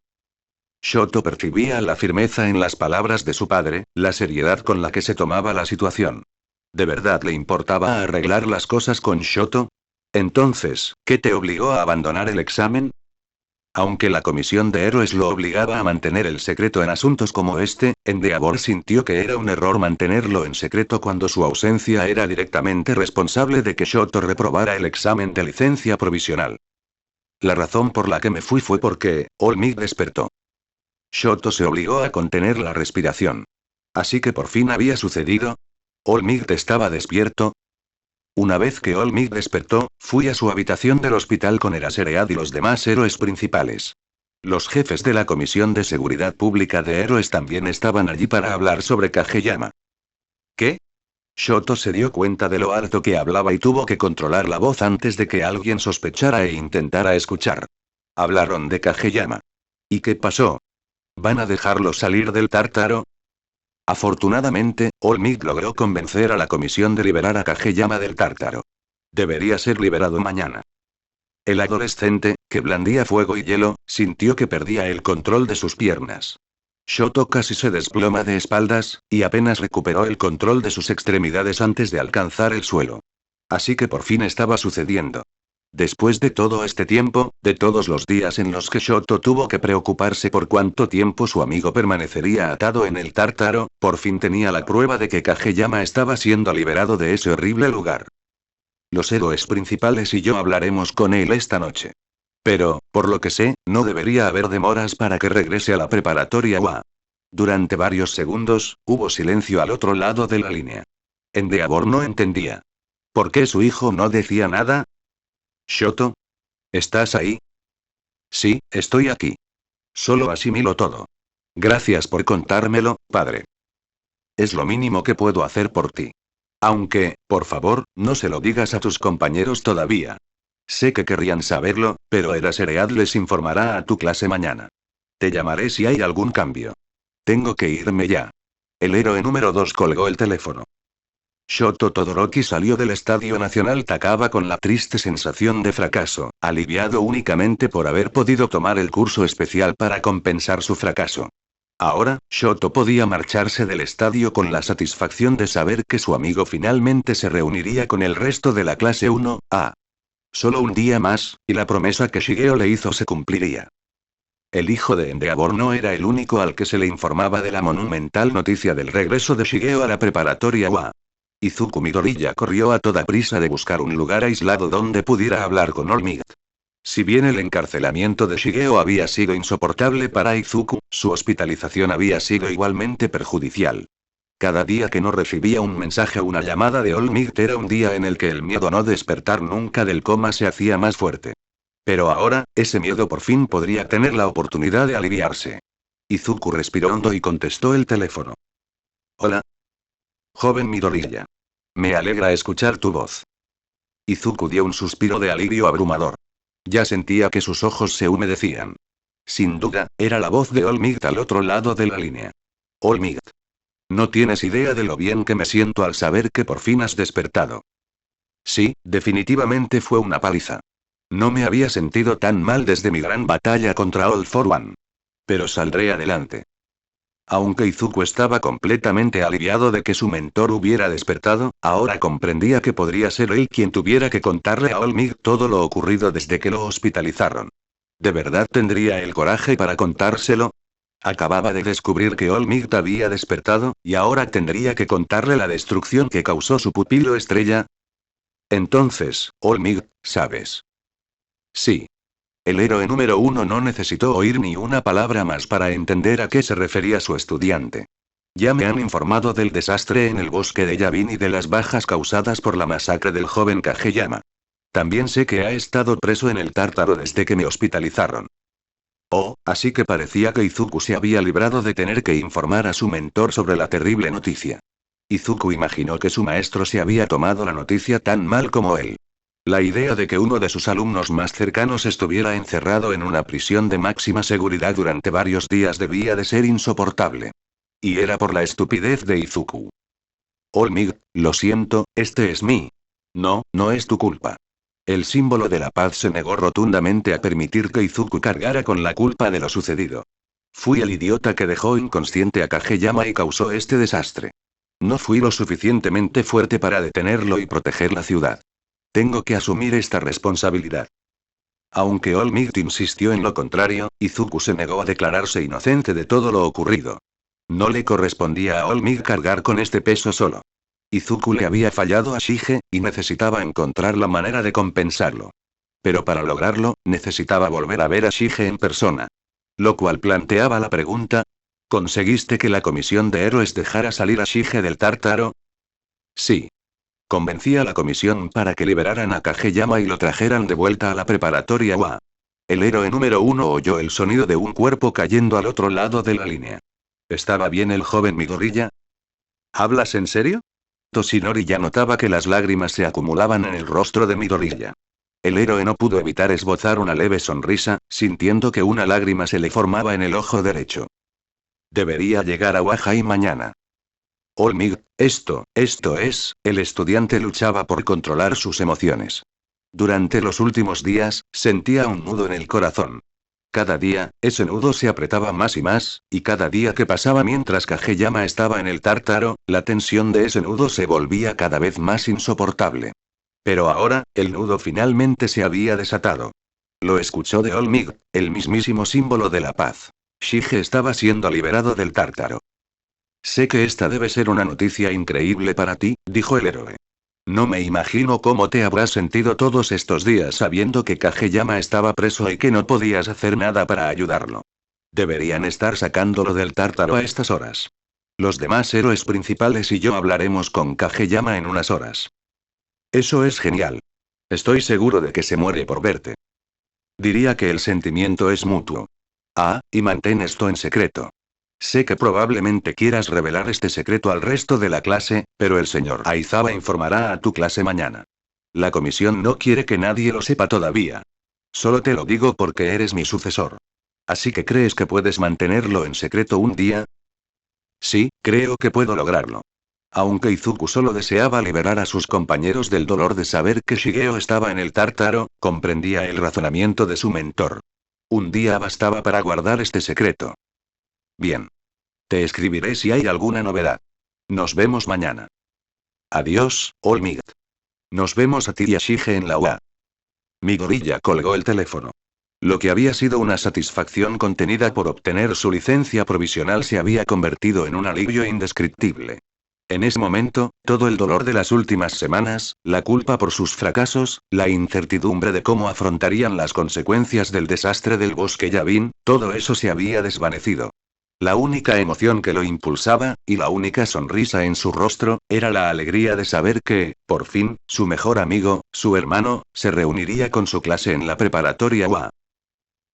Shoto percibía la firmeza en las palabras de su padre, la seriedad con la que se tomaba la situación. ¿De verdad le importaba arreglar las cosas con Shoto? Entonces, ¿qué te obligó a abandonar el examen? Aunque la comisión de héroes lo obligaba a mantener el secreto en asuntos como este, Endeavor sintió que era un error mantenerlo en secreto cuando su ausencia era directamente responsable de que Shoto reprobara el examen de licencia provisional. La razón por la que me fui fue porque Olmig despertó. Shoto se obligó a contener la respiración. Así que por fin había sucedido. ¿Olmig estaba despierto? Una vez que Olmig despertó, fui a su habitación del hospital con Eraserhead y los demás héroes principales. Los jefes de la Comisión de Seguridad Pública de Héroes también estaban allí para hablar sobre Kageyama. ¿Qué? Shoto se dio cuenta de lo alto que hablaba y tuvo que controlar la voz antes de que alguien sospechara e intentara escuchar. Hablaron de Kageyama. ¿Y qué pasó? ¿Van a dejarlo salir del tártaro? Afortunadamente, Olmig logró convencer a la comisión de liberar a Kageyama del tártaro. Debería ser liberado mañana. El adolescente, que blandía fuego y hielo, sintió que perdía el control de sus piernas. Shoto casi se desploma de espaldas, y apenas recuperó el control de sus extremidades antes de alcanzar el suelo. Así que por fin estaba sucediendo. Después de todo este tiempo, de todos los días en los que Shoto tuvo que preocuparse por cuánto tiempo su amigo permanecería atado en el tártaro, por fin tenía la prueba de que Kageyama estaba siendo liberado de ese horrible lugar. Los héroes principales y yo hablaremos con él esta noche. Pero, por lo que sé, no debería haber demoras para que regrese a la preparatoria UA. Durante varios segundos, hubo silencio al otro lado de la línea. Endeavor no entendía. ¿Por qué su hijo no decía nada? Shoto. ¿Estás ahí? Sí, estoy aquí. Solo asimilo todo. Gracias por contármelo, padre. Es lo mínimo que puedo hacer por ti. Aunque, por favor, no se lo digas a tus compañeros todavía. Sé que querrían saberlo, pero Eraserhead les informará a tu clase mañana. Te llamaré si hay algún cambio. Tengo que irme ya. El héroe número 2 colgó el teléfono. Shoto Todoroki salió del Estadio Nacional Takaba con la triste sensación de fracaso, aliviado únicamente por haber podido tomar el curso especial para compensar su fracaso. Ahora, Shoto podía marcharse del estadio con la satisfacción de saber que su amigo finalmente se reuniría con el resto de la clase 1A. Solo un día más, y la promesa que Shigeo le hizo se cumpliría. El hijo de Endeavor no era el único al que se le informaba de la monumental noticia del regreso de Shigeo a la preparatoria UA. Izuku Midoriya corrió a toda prisa de buscar un lugar aislado donde pudiera hablar con Olmig. Si bien el encarcelamiento de Shigeo había sido insoportable para Izuku, su hospitalización había sido igualmente perjudicial. Cada día que no recibía un mensaje o una llamada de Olmig era un día en el que el miedo a no despertar nunca del coma se hacía más fuerte. Pero ahora, ese miedo por fin podría tener la oportunidad de aliviarse. Izuku respiró hondo y contestó el teléfono. Hola. Joven Midoriya. Me alegra escuchar tu voz. Izuku dio un suspiro de alivio abrumador. Ya sentía que sus ojos se humedecían. Sin duda, era la voz de Olmig al otro lado de la línea. Olmig. No tienes idea de lo bien que me siento al saber que por fin has despertado. Sí, definitivamente fue una paliza. No me había sentido tan mal desde mi gran batalla contra All for One. Pero saldré adelante. Aunque Izuku estaba completamente aliviado de que su mentor hubiera despertado, ahora comprendía que podría ser él quien tuviera que contarle a All Might todo lo ocurrido desde que lo hospitalizaron. ¿De verdad tendría el coraje para contárselo? Acababa de descubrir que All Might había despertado, y ahora tendría que contarle la destrucción que causó su pupilo estrella. Entonces, All Might, ¿sabes? Sí. El héroe número 1 no necesitó oír ni una palabra más para entender a qué se refería su estudiante. Ya me han informado del desastre en el bosque de Yavin y de las bajas causadas por la masacre del joven Kageyama. También sé que ha estado preso en el Tártaro desde que me hospitalizaron. Oh, así que parecía que Izuku se había librado de tener que informar a su mentor sobre la terrible noticia. Izuku imaginó que su maestro se había tomado la noticia tan mal como él. La idea de que uno de sus alumnos más cercanos estuviera encerrado en una prisión de máxima seguridad durante varios días debía de ser insoportable. Y era por la estupidez de Izuku. All Might, lo siento, este es mi. No, no es tu culpa. El símbolo de la paz se negó rotundamente a permitir que Izuku cargara con la culpa de lo sucedido. Fui el idiota que dejó inconsciente a Kageyama y causó este desastre. No fui lo suficientemente fuerte para detenerlo y proteger la ciudad. Tengo que asumir esta responsabilidad. Aunque All Might insistió en lo contrario, Izuku se negó a declararse inocente de todo lo ocurrido. No le correspondía a All Might cargar con este peso solo. Izuku le había fallado a Shige, y necesitaba encontrar la manera de compensarlo. Pero para lograrlo, necesitaba volver a ver a Shige en persona. Lo cual planteaba la pregunta: ¿conseguiste que la comisión de héroes dejara salir a Shige del Tártaro? Sí. Convencí a la comisión para que liberaran a Kageyama y lo trajeran de vuelta a la preparatoria UA. El héroe número 1 oyó el sonido de un cuerpo cayendo al otro lado de la línea. ¿Estaba bien el joven Midoriya? ¿Hablas en serio? Toshinori ya notaba que las lágrimas se acumulaban en el rostro de Midoriya. El héroe no pudo evitar esbozar una leve sonrisa, sintiendo que una lágrima se le formaba en el ojo derecho. Debería llegar a Wahai mañana. All Might, esto es, el estudiante luchaba por controlar sus emociones. Durante los últimos días, sentía un nudo en el corazón. Cada día, ese nudo se apretaba más y más, y cada día que pasaba mientras Kageyama estaba en el Tártaro, la tensión de ese nudo se volvía cada vez más insoportable. Pero ahora, el nudo finalmente se había desatado. Lo escuchó de All Might, el mismísimo símbolo de la paz. Shige estaba siendo liberado del Tártaro. Sé que esta debe ser una noticia increíble para ti, dijo el héroe. No me imagino cómo te habrás sentido todos estos días sabiendo que Kageyama estaba preso y que no podías hacer nada para ayudarlo. Deberían estar sacándolo del Tártaro a estas horas. Los demás héroes principales y yo hablaremos con Kageyama en unas horas. Eso es genial. Estoy seguro de que se muere por verte. Diría que el sentimiento es mutuo. Ah, y mantén esto en secreto. Sé que probablemente quieras revelar este secreto al resto de la clase, pero el señor Aizawa informará a tu clase mañana. La comisión no quiere que nadie lo sepa todavía. Solo te lo digo porque eres mi sucesor. ¿Así que crees que puedes mantenerlo en secreto un día? Sí, creo que puedo lograrlo. Aunque Izuku solo deseaba liberar a sus compañeros del dolor de saber que Shigeo estaba en el Tártaro, comprendía el razonamiento de su mentor. Un día bastaba para guardar este secreto. Bien. Te escribiré si hay alguna novedad. Nos vemos mañana. Adiós, All Might. Nos vemos a ti y a Shige en la UA. Midoriya colgó el teléfono. Lo que había sido una satisfacción contenida por obtener su licencia provisional se había convertido en un alivio indescriptible. En ese momento, todo el dolor de las últimas semanas, la culpa por sus fracasos, la incertidumbre de cómo afrontarían las consecuencias del desastre del bosque Yavin, todo eso se había desvanecido. La única emoción que lo impulsaba, y la única sonrisa en su rostro, era la alegría de saber que, por fin, su mejor amigo, su hermano, se reuniría con su clase en la preparatoria UA.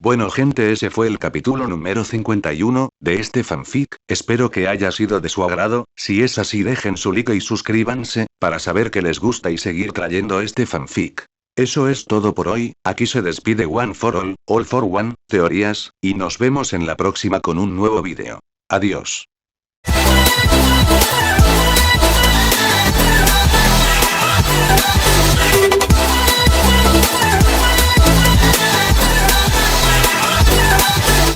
Bueno gente, ese fue el capítulo número 51, de este fanfic, espero que haya sido de su agrado, si es así dejen su like y suscríbanse, para saber que les gusta y seguir trayendo este fanfic. Eso es todo por hoy, aquí se despide One for All for One, teorías, y nos vemos en la próxima con un nuevo vídeo. Adiós.